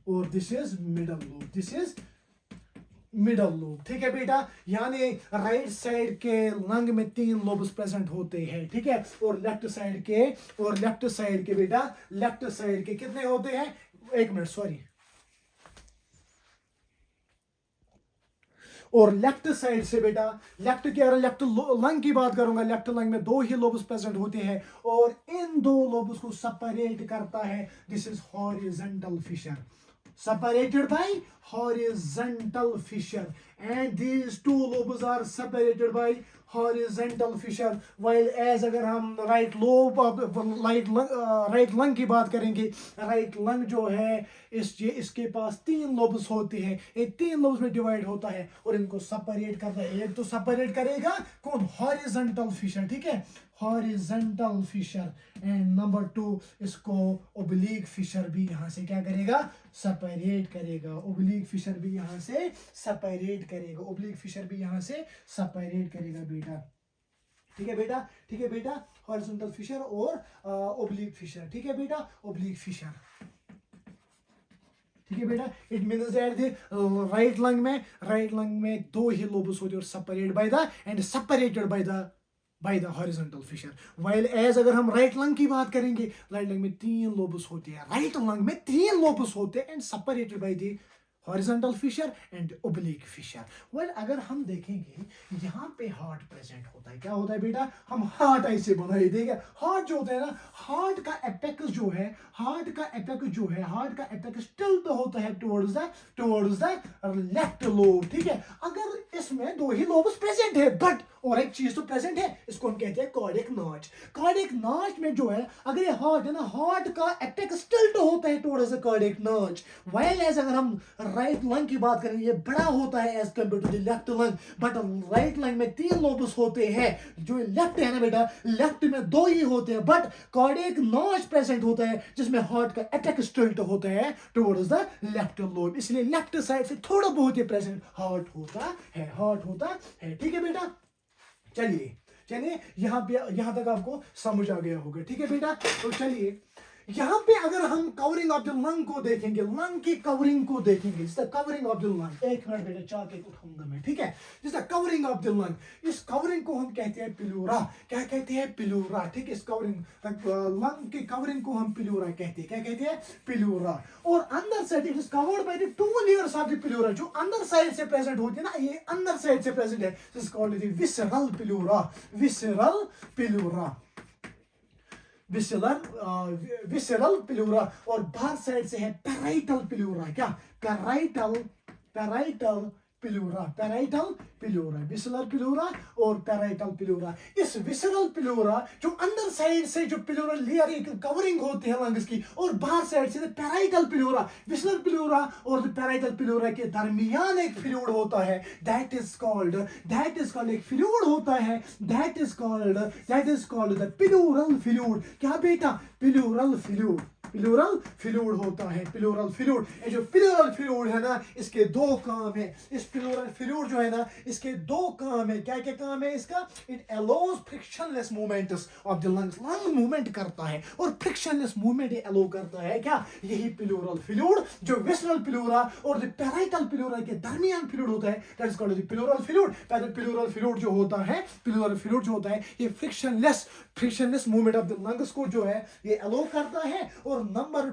और this is middle lobe, this is middle lobe. ठीक है बेटा, यानी राइट साइड के लंग में तीन लोब्स प्रेजेंट होते हैं। ठीक है, और लेफ्ट साइड के बेटा, लेफ्ट साइड के कितने होते हैं, एक मिनट सॉरी, और लेफ्ट साइड से बेटा, लेफ्ट लंग की बात करूंगा, लेफ्ट लंग में दो ही लोब्स प्रेजेंट होते हैं, और इन दो लोब्स को सेपरेट करता है, this is horizontal fissure, separated by horizontal fissure, and these two lobes are separated by horizontal fissure, while as अगर हम राइट लंग की बात करेंगे, राइट लंग जो है इसके पास तीन लोब्स होते हैं, ये तीन लोब्स में डिवाइड होता है, और इनको सेपरेट करता है। एक तो सेपरेट करेगा कौन, हॉरिजॉन्टल फिशर। ठीक है, हॉरिजॉन्टल फिशर, एंड नंबर 2 इसको ओब्लिक फिशर भी यहाँ से क्या करेगा, सेपरेट करेगा। ओब्लिक फिशर भी यहाँ से सेपरेट करेगा, ओब्लिक फिशर भी यहाँ से सेपरेट करेगा बेटा। ठीक है बेटा, ठीक है बेटा, हॉरिजॉन्टल फिशर और ओब्लिक फिशर। ठीक है बेटा, ओब्लिक फिशर। ठीक है बेटा, it means that right lung में दो ही लोब्स होते हैं, और separate by the horizontal fissure. While as अगर हम राइट लंग की बात करेंगे, राइट लंग में तीन लोब्स होते हैं, राइट लंग में तीन लोब्स होते हैं, and separated by the horizontal fissure and oblique fissure. Well अगर हम देखेंगे यहाँ पे हार्ट प्रेजेंट होता है। क्या होता है बेटा, हम हार्ट ऐसे बनाए देंगे। हार्ट जो होता है ना, हार्ट का एपेक्स जो है, हार्ट का एपेक्स टिल्ट होता है टुवर्ड्स द लेफ्ट लोब। ठीक है, अगर इसमें दो ही लोब्स प्रेजेंट है, बट और एक चीज तो प्रेजेंट है, इसको हम कहते हैं कार्डियक नॉच। कार्डियक नॉच में जो है, अगर ये हार्ट है ना, हार्ट का एपेक्स टिल्ट होता है towards the cardiac notch. While as अगर हम राइट लंग की बात करें, ये बड़ा होता है as compare to the left lung, but right lung में तीन लोब्स होते हैं। जो लेफ्ट है ना बेटा, लेफ्ट में दो ही होते हैं, बट कार्डियक नॉच प्रेजेंट होता है, जिसमें हार्ट का एपेक्स टिल्ट होता है टुवर्ड्स द लेफ्ट लोब। इसलिए लेफ्ट साइड से थोड़ा बहुत ही प्रेजेंट हार्ट होता है। ठीक है बेटा, चलिए यहाँ तक आपको समझ आ गया होगा। ठीक है बेटा, तो चलिए यहाँ पे अगर हम कवरिंग ऑफ द लंग को देखेंगे, लंग की कवरिंग को देखेंगे, जिस कवरिंग ऑफ द लंग, एक मिनट बेटा चाह के उठाऊंगा मैं, ठीक है, जिस कवरिंग ऑफ द लंग, इस कवरिंग को हम कहते हैं प्लूरा। क्या कहते हैं? प्लूरा, ठीक है। इस कवरिंग लंग की कवरिंग को हम प्लूरा कहते हैं। क्या कहते हैं? प्लूरा। और अंदर side it is covered by the 2 layers of the pleura, जो अंदर साइड से प्रेजेंट होती है ना, ये अंदर साइड से प्रेजेंट है, this is called the visceral pleura. Visceral pleura, visceral pleura. और बाहर साइड से है पैराइटल प्लूरा। क्या? Parietal pleura, parietal pleura, visceral pleura और पैराइटल प्लूरा। इस विसरल प्लूरा जो अंदर साइड से जो प्लूरा लेयर एक कवरिंग होती है लंग्स की, और बाहर साइड से पैराइटल प्लूरा, विसरल प्लूरा और पैराइटल प्लूरा के दरमियान एक फ्लूइड होता है, दैट इज कॉल्ड एक फ्लूइड होता है, that is called the pleural fluid. क्या बेटा? प्लूरल फ्लूइड, प्लूरल फ्लूइड होता है, प्लूरल फ्लूइड। ये जो प्लूरल फ्लूइड है ना, इसके 2 काम है। इस प्लूरल फ्लूइड जो है ना, इसके 2 काम है। क्या क्या काम है इसका? It allows frictionless movements of the lungs, lung movement करता है और फ्रिक्शनलेस मूवमेंट ये अलाउ करता है। क्या? यही प्लूरल फ्लूइड जो विसरल प्लूरा और द पैराइटल प्लूरा के दरमियान फ्लूइड होता है, that is called the pleural fluid. Pleural fluid जो होता है, प्लूरल फ्लूइड जो होता है, ये frictionless movement of the lungs को जो है ये अलाउ करता है। और नंबर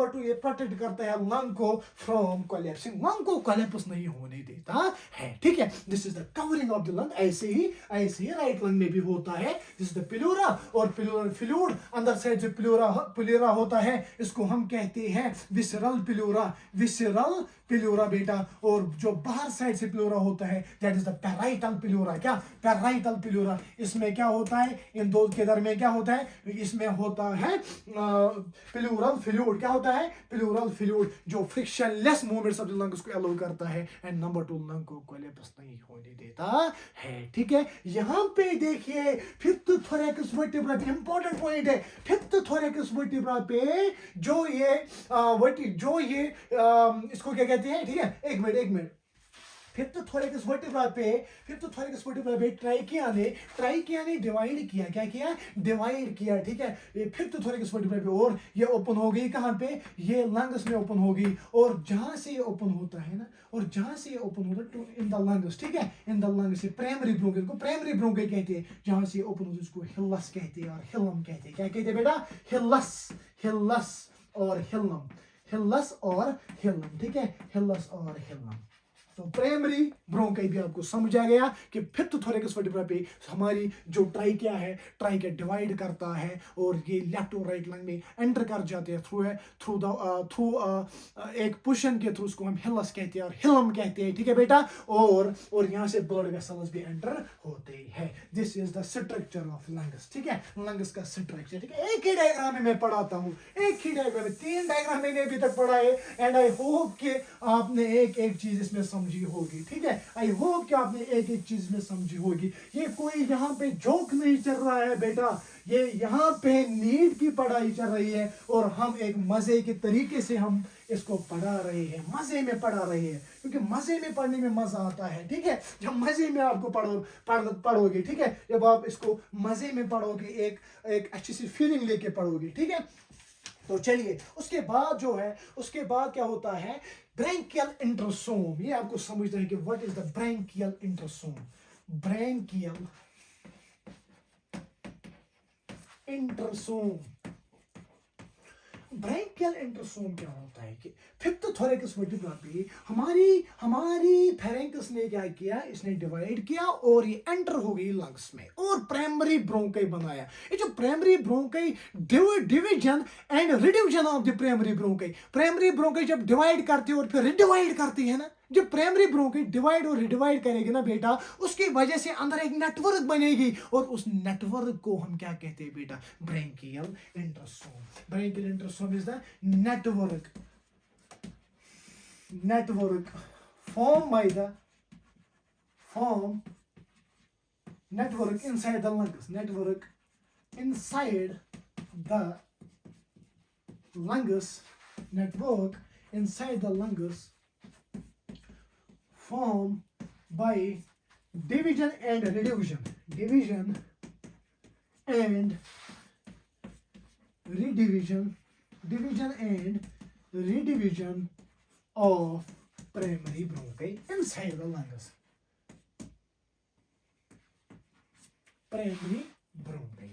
टू ये प्रोटेक्ट करता है लंग को फ्रॉम कोलैप्सिंग, लंग को कोलैप्स नहीं होने देता है, ठीक है। This is the covering of the lung. ऐसे ही राइट लंग में भी होता है। दिस इज द प्लूरा और प्लूरल फ्लूइड। अंदर से जो प्लूरा होता है, इसको हम कहते हैं विसरल प्लूरा बेटा। और जो बाहर साइड से प्लूरा होता है, that is the parietal pleura. क्या? Parietal pleura. इसमें क्या होता है? इन दो के दरमियान क्या होता है? इसमें होता है प्लूरल फ्लूइड। क्या होता है? प्लूरल फ्लूइड जो frictionless movements of the lungs को अलाउ करता है एंड नंबर 2 लंग को कोलैप्स नहीं होने देता है, ठीक है। यहाँ पे देखिए फिफ्थ थोरैकस वर्टिब्रा पे इंपॉर्टेंट पॉइंट है। फिफ्थ थोरैकस वर्टिब्रा पे जो ये इसको क्या कहते हैं, ठीक है, एक मिनट। फिफ्थ थोरैकस वर्टिब्रा पे ट्राइकिया ने डिवाइड किया। क्या किया? डिवाइड किया, ठीक है। ये फिफ्थ थोरैकस वर्टिब्रा पे, और ये ओपन हो गई कहाँ पे? ये लंग्स में ओपन हो गई। और जहां से ये ओपन होता है ना, और जहां से ये ओपन होता है इन द लंग्स, ठीक है, इन द लंग्स से प्राइमरी ब्रोंकाई को प्राइमरी ब्रोंकाई कहते हैं। जहां से ये ओपन होता है उसको हिलस कहते हैं और हिलम कहते हैं। क्या कहते हैं बेटा? हिलस और हिलम, ठीक है, हिलस और हिलम। तो प्राइमरी ब्रोंकाई भी आपको समझ आ गया कि फिफ्थ थोरैकस वर्टिब्रा पे हमारी जो ट्राइकिया है, ट्राइकिया डिवाइड करता है और ये लेफ्ट और राइट लंग में एंटर कर जाते हैं थ्रू एक पोजीशन के थ्रू, उसको हम हिलस कहते हैं और हिलम कहते हैं, ठीक है बेटा। और यहाँ से ब्लड वेसल्स भी एंटर होते हैं। This is the structure of lungs, ठीक है, लंग्स का स्ट्रक्चर, ठीक है। एक ही डायग्राम में मैं पढ़ाता हूँ, एक ही डायग्राम में 3 डायग्राम मैंने अभी तक पढ़ा है एंड आई होप कि आपने एक चीज इसमें समझी होगी, ठीक है। आई होप कि आपने एक चीज में समझी होगी। ये कोई यहाँ पे जोक नहीं चल रहा है बेटा, ये यहाँ पे नीट की पढ़ाई चल रही है और हम एक मजे के तरीके से हम इसको पढ़ा रहे हैं, मजे में पढ़ा रहे हैं, क्योंकि मजे में पढ़ने में मजा आता है, ठीक है। जब मजे में आपको पढ़ोगे, ठीक है, जब आप इसको मजे में पढ़ोगे, एक अच्छी सी फीलिंग लेके पढ़ोगे, ठीक है। तो चलिए उसके बाद क्या होता है? Bronchial intersome. ये आपको समझना है कि what is the bronchial intersome. Bronchial intersome क्या होता है कि फिफ्थ थोरैकस वर्टिब्रा पे हमारी फेरेंकस ने क्या किया? इसने डिवाइड किया और ये एंटर हो गई लंग्स में और प्राइमरी ब्रोंकाई बनाया। ये जो primary bronchi, division and redivision of the primary bronchi जब डिवाइड करती है और फिर रिडिवाइड करती है ना, जब प्राइमरी ब्रोंकाई डिवाइड और रिडिवाइड करेगी ना बेटा, उसकी वजह से अंदर एक नेटवर्क बनेगी और उस नेटवर्क को हम क्या कहते हैं बेटा? Bronchial intersome. Bronchial intersome is the network formed by the network inside the lungs, network inside the lungs formed by division and division and redivision of primary bronchi inside the lungs. Primary bronchi.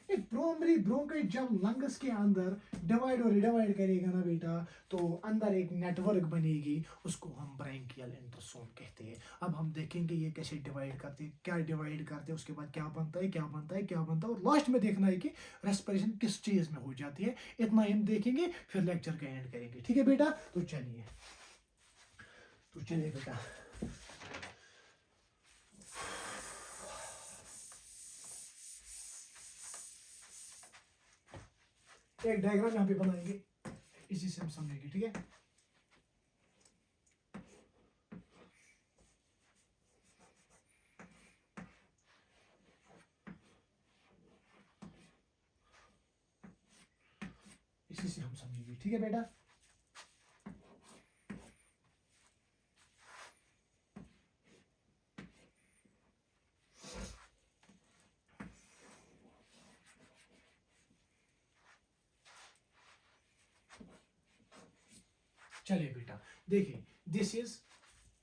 एक प्राइमरी ब्रोंकाइट जब लंग्स के अंदर डिवाइड और रिडिवाइड करेगा ना बेटा, तो अंदर एक नेटवर्क बनेगी, उसको हम ब्रैंकियल इंटरसोम कहते हैं. अब हम देखेंगे ये कैसे डिवाइड करते हैं, क्या डिवाइड करते हैं, उसके बाद क्या बनता है, क्या बनता है, क्या बनता है, और लास्ट में देखना है कि रेस्पिरेशन किस चीज में हो जाती है. इतना हम देखेंगे, फिर लेक्चर का एंड करेंगे. ठीक है बेटा, तो चलिए बेटा. एक डायग्राम यहाँ पे बनाएंगे, इसी से हम समझेंगे. ठीक है, इसी से हम समझेंगे. ठीक है बेटा, चलिए बेटा देखिए. This is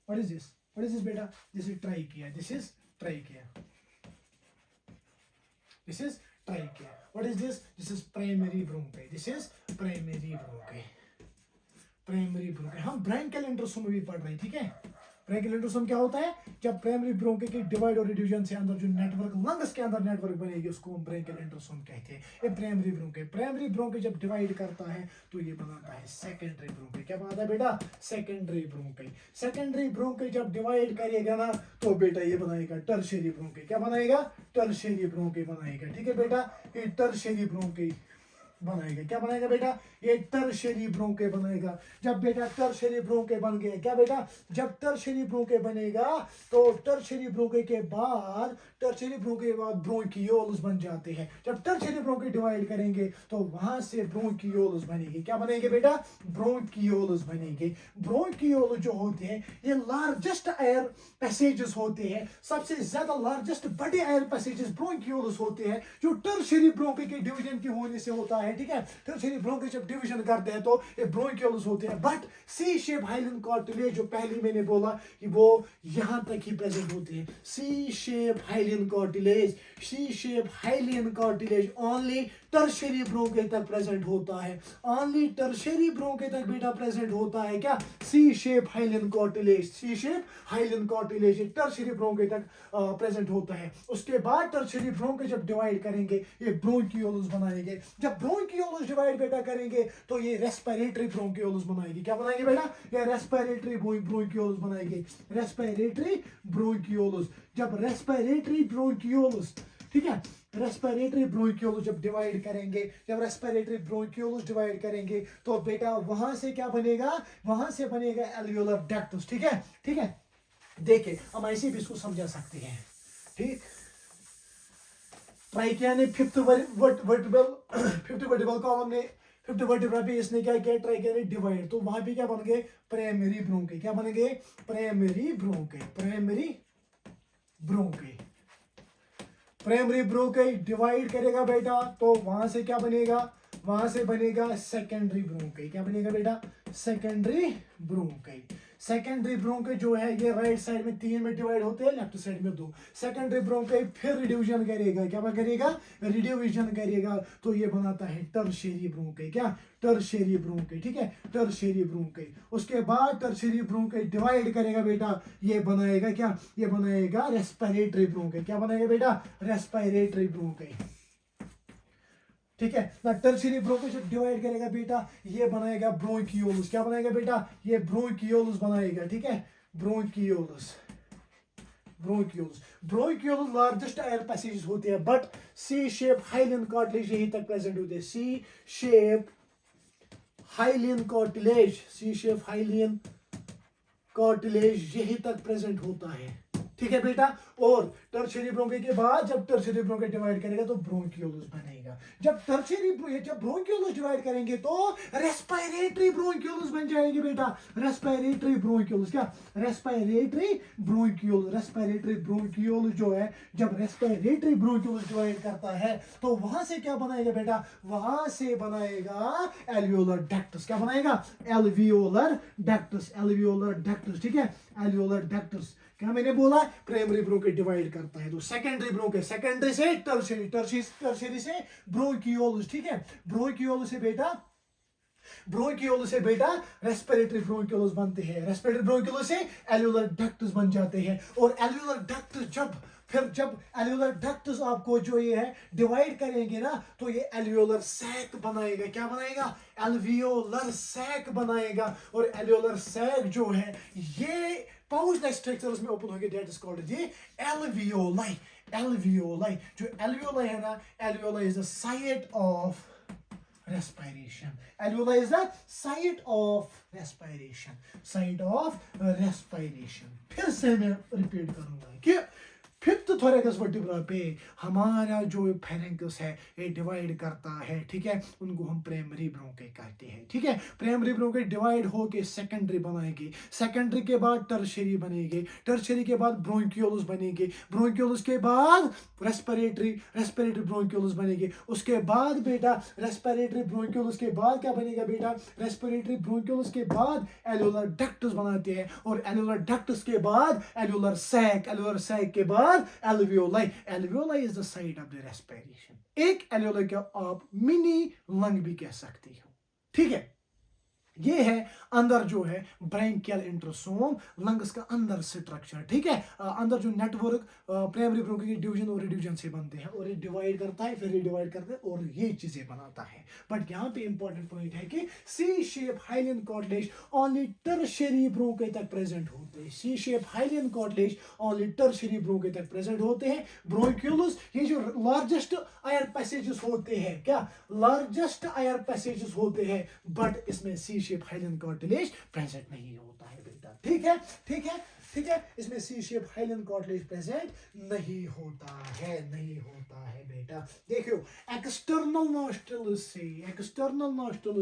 what is this बेटा, this is trachea, this is trachea, this is trachea. What is this is primary bronchi, this is primary bronchi, primary bronchi. हम ब्रैंकियल इंटरसोम भी पढ़ रहे हैं. ठीक है, ब्रैंकियल इंटरसोम क्या होता है, जब प्राइमरी ब्रोंकाई के डिवाइड और रिड्यूजन से अंदर जो नेटवर्क लंग्स के अंदर नेटवर्क बनेगी, उसको हम ब्रैंकियल इंटरसोम कहते हैं. ये प्राइमरी ब्रोंकाई जब डिवाइड करता है तो ये बनाता है सेकेंडरी ब्रोंकाई. क्या बनाता है बेटा, सेकेंडरी ब्रोंकाई. सेकेंडरी ब्रोंकाई जब डिवाइड करेगा ना, तो बेटा ये बनाएगा टर्शियरी ब्रोंकाई. क्या बनाएगा, टर्शियरी ब्रोंकाई बनाएगा. ठीक है बेटा, ये टर्शियरी ब्रोंकाई बनाएगा. क्या बनाएगा बेटा, ये टर्शियरी ब्रोंकाई बनाएगा. जब बेटा टर्शियरी ब्रोंकाई बन गया, क्या बेटा, जब टर्शियरी ब्रोंकाई बनेगा, तो टर्शियरी ब्रोंकाई के बाद ब्रोंकियोल्स बन जाते हैं. जब टर्शियरी ब्रोंकाई डिवाइड करेंगे तो वहां से ब्रोंकियोल्स बनेगी. क्या बनेंगे बेटा, ब्रोंकियोल्स बनेंगे. ब्रोंकियोल जो होते हैं ये लार्जेस्ट एयर पैसेजेस होते हैं. सबसे ज्यादा लार्जेस्ट बड़े एयर पैसेजेस ब्रोंकियोल्स होते हैं, जो टर्शियरी ब्रोंकाई के डिवीजन के होने से होता है. ठीक है, टर्शियरी ब्रोंकाई जब डिवीजन करते हैं तो ये ब्रोंकियोल्स होते हैं. But C shape hyaline cartilage जो पहले मैंने बोला कि वो यहां तक ही प्रेजेंट होते हैं. C shape hyaline cartilage only tertiary bronchi तक प्रेजेंट होता है. ओनली टर्शियरी ब्रोंकाई तक बेटा प्रेजेंट होता है. क्या, C shape hyaline cartilage, C shape hyaline cartilage tertiary bronchi तक प्रेजेंट होता है. उसके बाद टर्शियरी ब्रोंकाई जब डिवाइड करेंगे ये ब्रोंकियोल्स बनाएंगे. जब ब्रोंकियोल्स डिवाइड बेटा करेंगे तो ये रेस्पिरेटरी ब्रोंकियोल्स बनाएगी. क्या बनाएंगे बेटा, ये रेस्पिरेटरी ब्रोंकियोल्स बनाएंगे. Respiratory bronchioles. जब रेस्पिरेटरी ब्रोंकियोल्स, ठीक है, रेस्पिरेटरी ब्रोंकियोल्स जब डिवाइड करेंगे, जब रेस्पिरेटरी ब्रोंकियोल्स डिवाइड करेंगे तो बेटा वहां से क्या बनेगा, वहां से बनेगा एल्वियोलर डक्टस. ठीक है, ठीक है, देखिए हम ऐसे भी इसको समझा सकते हैं. ठीक, ट्राइकिया ने फिफ्थ वर्टिब्रल कॉलम ने, फिफ्थ वर्टिब्रा पे इसने क्या किया, ट्राइकिया ने डिवाइड, तो वहां पे क्या बन गए, प्राइमरी ब्रोंकाई. क्या बन गए, primary bronchi. Primary bronchi, primary bronchi divide करेगा बेटा तो वहां से क्या बनेगा, वहां से बनेगा सेकेंडरी ब्रोंकाई. क्या बनेगा बेटा, सेकेंडरी ब्रोंकाई. सेकेंडरी ब्रोंकाई जो है ये राइट साइड में 3 में डिवाइड होते हैं, लेफ्ट साइड में 2. सेकेंडरी ब्रोंकाई फिर रिड्यूजन करेगा. क्या करेगा, रिड्यूजन करेगा, तो ये बनाता है टर्शियरी ब्रोंकाई. क्या, टर्शियरी ब्रोंकाई. ठीक है, टर्शियरी ब्रोंकाई. उसके बाद टर्शियरी ब्रोंकाई डिवाइड करेगा बेटा, ये बनाएगा क्या, ये बनाएगा रेस्पिरेटरी ब्रोंकाई. क्या बनाएगा बेटा, रेस्पिरेटरी ब्रोंकाई. ठीक है ना, टर्शियरी ब्रोंकाई जब डिवाइड करेगा बेटा ये बनाएगा ब्रोंकियोल्स. क्या बनाएगा बेटा, ये ब्रोंकियोल्स बनाएगा. ठीक है, bronchioles. Bronchioles largest air passages होते हैं, but C shape hyaline cartilage यहीं तक प्रेजेंट होते हैं. C shape hyaline cartilage, C shape hyaline cartilage यहीं तक प्रेजेंट होता है. ठीक है बेटा। और टर्शियरी ब्रोंकी के बाद जब टर्शियरी ब्रोंकी डिवाइड करेगा तो ब्रोंकियोलस बनेगा। जब ब्रोंकियोलस डिवाइड करेंगे तो रेस्पिरेटरी ब्रोंकियोलस बन जाएगी बेटा। रेस्पिरेटरी ब्रोंकियोलस, क्या रेस्पिरेटरी ब्रोंकियोलस जो है, जब रेस्पिरेटरी ब्रोंकियोलस डिवाइड करता है तो वहां से क्या बनाएगा बेटा, वहां से बनाएगा एल्वियोलर डक्टस। क्या बनाएगा, एल्वियोलर डक्टस, एल्वियोलर डक्टस, ठीक है, एल्वियोलर डक्टस। क्या मैंने बोला, प्राइमरी ब्रोंकी डिवाइड करता है तो सेकेंडरी ब्रोंकी, सेकेंडरी से टर्शियरी, टर्शियरी से ब्रोंकियोलस, ठीक है। ब्रोंकियोलस से बेटा रेस्पिरेटरी ब्रोंकियोलस बनते हैं, रेस्पिरेटरी ब्रोंकियोलस से एल्वियोलर डक्टस बन जाते हैं। और एल्वियोलर डक्टस जब एल्वियोलर डक्टस आपको जो ये है डिवाइड करेंगे ना तो ये एल्वियोलर सैक बनाएगा। क्या बनाएगा, एल्वियोलर सैक बनाएगा। और एल्वियोलर सैक जो है ये पाउच लाइक स्ट्रक्चर्स में ओपन होगी, दैट इज कॉल्ड ये एल्वियोलाई। एल्वियोलाई, जो एल्वियोलाई है ना, alveoli is the site of respiration. Alveoli is the site of respiration. Site of respiration. फिर से मैं रिपीट करूंगा कि फिफ्थ थोरेकस वर्टिब्रा पे हमारा जो फेरेंकस है ये डिवाइड करता है, ठीक है। उनको हम प्राइमरी ब्रोंकी कहते हैं, ठीक है। प्राइमरी ब्रोंकी डिवाइड होके सेकेंडरी बनाएगी, सेकेंडरी के बाद टर्शियरी बनेगी, टर्शियरी के बाद ब्रोंकियोलस बनेगी, ब्रोंकियोलस के बाद रेस्पिरेटरी ब्रोंकियोलस बनेगी। उसके बाद बेटा रेस्पिरेटरी ब्रोंकियोलस के बाद क्या बनेगा बेटा, रेस्पिरेटरी ब्रोंकियोलस के बाद एल्वियोलर डक्टस बनाते हैं। और एल्वियोलर डक्टस के बाद एल्वियोलर सैक, एल्वियोलर सैक के बाद alveoli. Alveoli is the site of the respiration. एक एल्वियोलाई को आप मिनी लंग भी कह सकते हो, ठीक है। ये है अंदर जो है ब्रैंकियल इंटरसोम, लंग्स का अंदर स्ट्रक्चर, ठीक है। अंदर जो नेटवर्क प्राइमरी ब्रोंकी के डिवीजन और रिड्यूजन से बनते हैं और ये डिवाइड करता है, फिर डिवाइड करता है और ये चीजें बनाता है। बट यहाँ पे इंपॉर्टेंट पॉइंट है कि C shape hyaline cartilage only tertiary bronchi तक प्रेजेंट होते हैं। C shape hyaline cartilage only tertiary bronchi तक प्रेजेंट होते हैं। ब्रोंकियोलस, ये जो लार्जेस्ट एयर पैसेजेस होते हैं, क्या लार्जेस्ट एयर पैसेजेस होते हैं, बट इसमें सी शेप हाइलियन कार्टिलेज प्रेजेंट नहीं होता है बेटा, ठीक है, ठीक है, ठीक है। इसमें सी शेप हाइलियन कार्टिलेज प्रेजेंट नहीं होता है बेटा। देखियो एक्सटर्नल नॉस्ट्रल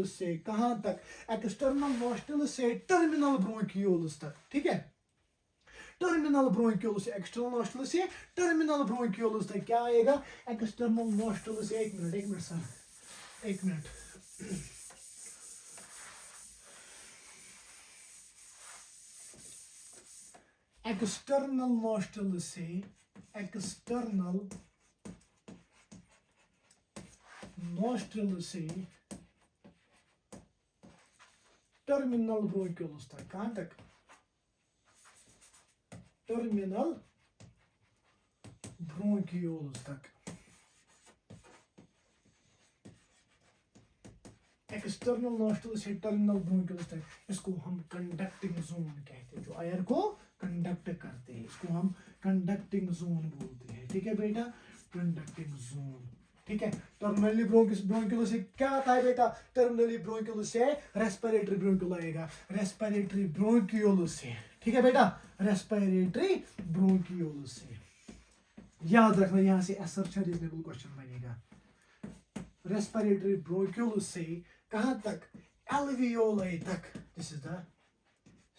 से कहां तक, एक्सटर्नल नॉस्ट्रल से टर्मिनल ब्रोंकियोलस तक, ठीक है। टर्मिनल ब्रोंकियोलस, एक्सटर्नल नॉस्ट्रल से टर्मिनल ब्रोंकियोलस तक क्या आएगा, एक्सटर्नल नॉस्ट्रल से, एक मिनट सर, एक मिनट। एक्सटर्नल नॉस्ट्रल से, एक्सटर्नल नॉस्ट्रल से टर्मिनल ब्रोंकियोलस तक, कहां तक, टर्मिनल ब्रोंकियोलस तक। एक्सटर्नल नॉस्ट्रल से टर्मिनल ब्रोंकियोलस तक, इसको हम कंडक्टिंग जोन कहते हैं। जो एयर को कंडक्ट करते हैं इसको हम कंडक्टिंग जोन बोलते हैं, ठीक है बेटा, कंडक्टिंग जोन, ठीक है। टर्मिनली ब्रोंकियोलस से क्या आता है बेटा, टर्मिनली ब्रोंकियोलस से रेस्पिरेटरी ब्रोंकियोल आएगा, रेस्पिरेटरी ब्रोंकियोलस से, ठीक है बेटा, रेस्पिरेटरी ब्रोंकियोलस से। याद रखना यहां से असर्शन रीजनेबल क्वेश्चन बनेगा। रेस्पिरेटरी ब्रोंकियोलस से कहां तक, एल्वियोलाई तक, this is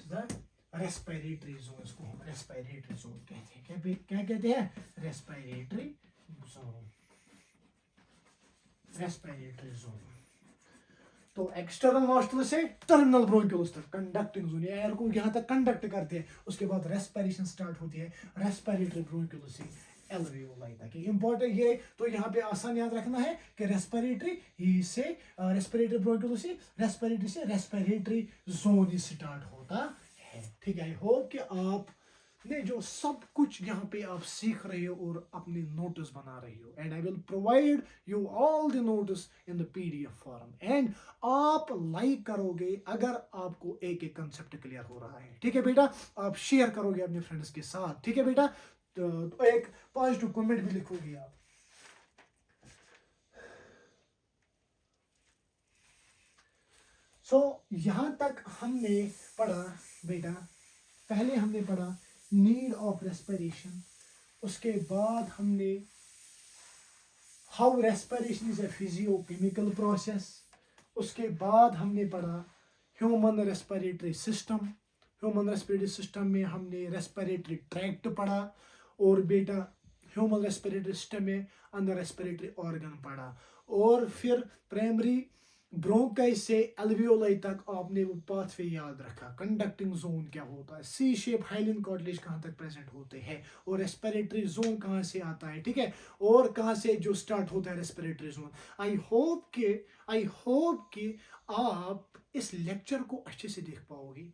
the respiratory zone, इसको हम रेस्पिरेटरी जोन कहते हैं। क्या कहते हैं, रेस्पिरेटरी जोन, रेस्पिरेटरी जोन। तो एक्सटर्नल नॉस्ट्रल से टर्मिनल ब्रोंकियोलस तक कंडक्टिंग जोन, एयर को यहां तक कंडक्ट करते हैं। उसके बाद रेस्पिरेशन स्टार्ट होती है रेस्पिरेटरी ब्रोंकियोलस से एल्वियोलाई तक। इंपॉर्टेंट ये तो यहाँ पे आसान याद रखना है कि रेस्पिरेटरी से रेस्पिरेटरी ब्रोंकियोलस से रेस्पिरेटरी जोन स्टार्ट होता है, ठीक है। आई होप कि आपने जो सब कुछ यहाँ पे आप सीख रहे हो और अपने नोट्स बना रहे हो, and I will provide you all the notes in the PDF form. And आप लाइक करोगे अगर आपको एक एक कंसेप्ट क्लियर हो रहा है, ठीक है बेटा। आप शेयर करोगे अपने फ्रेंड्स के साथ, ठीक है बेटा। तो एक पॉजिटिव कमेंट भी लिखोगे आप। सो यहां तक हमने पढ़ा बेटा, पहले हमने पढ़ा नीड ऑफ रेस्पिरेशन, उसके बाद हमने how respiration is a physiochemical process, उसके बाद हमने पढ़ा human respiratory system, human respiratory system में हमने रेस्पिरेटरी ट्रैक्ट पढ़ा, और बेटा ह्यूमन रेस्पिरेटरी सिस्टम में अंदर रेस्पिरेटरी ऑर्गन पढ़ा, और फिर प्राइमरी ब्रोंकाइस से एल्वियोलाई तक आपने वो पाथवे याद रखा, कंडक्टिंग जोन क्या होता है, सी शेप हाइलिन कार्टिलेज कहाँ तक प्रेजेंट होते हैं, और रेस्पिरेटरी जोन कहाँ से आता है, ठीक है, और कहाँ से जो स्टार्ट होता है रेस्पिरेटरी जोन। आई होप कि आप इस लेक्चर को अच्छे से देख पाओगे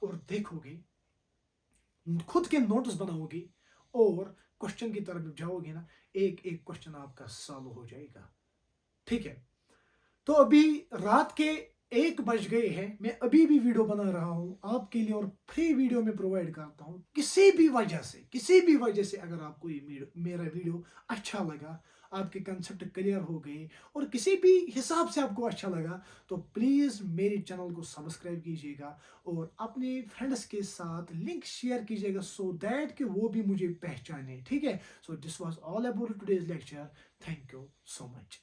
और देखोगे, खुद के नोट्स बनाओगे और क्वेश्चन की तरफ जाओगे ना, एक एक क्वेश्चन आपका सॉल्व हो जाएगा, ठीक है। तो अभी रात के 1 बज गए हैं, मैं अभी भी वीडियो बना रहा हूँ आपके लिए और फ्री वीडियो में प्रोवाइड करता हूँ। किसी भी वजह से अगर आपको ये मेरा वीडियो अच्छा लगा, आपके कंसेप्ट क्लियर हो गए और किसी भी हिसाब से आपको अच्छा लगा, तो प्लीज़ मेरे चैनल को सब्सक्राइब कीजिएगा और अपने फ्रेंड्स के साथ लिंक शेयर कीजिएगा, सो दैट कि वो भी मुझे पहचाने, ठीक है। So this was all about today's lecture. Thank you so much.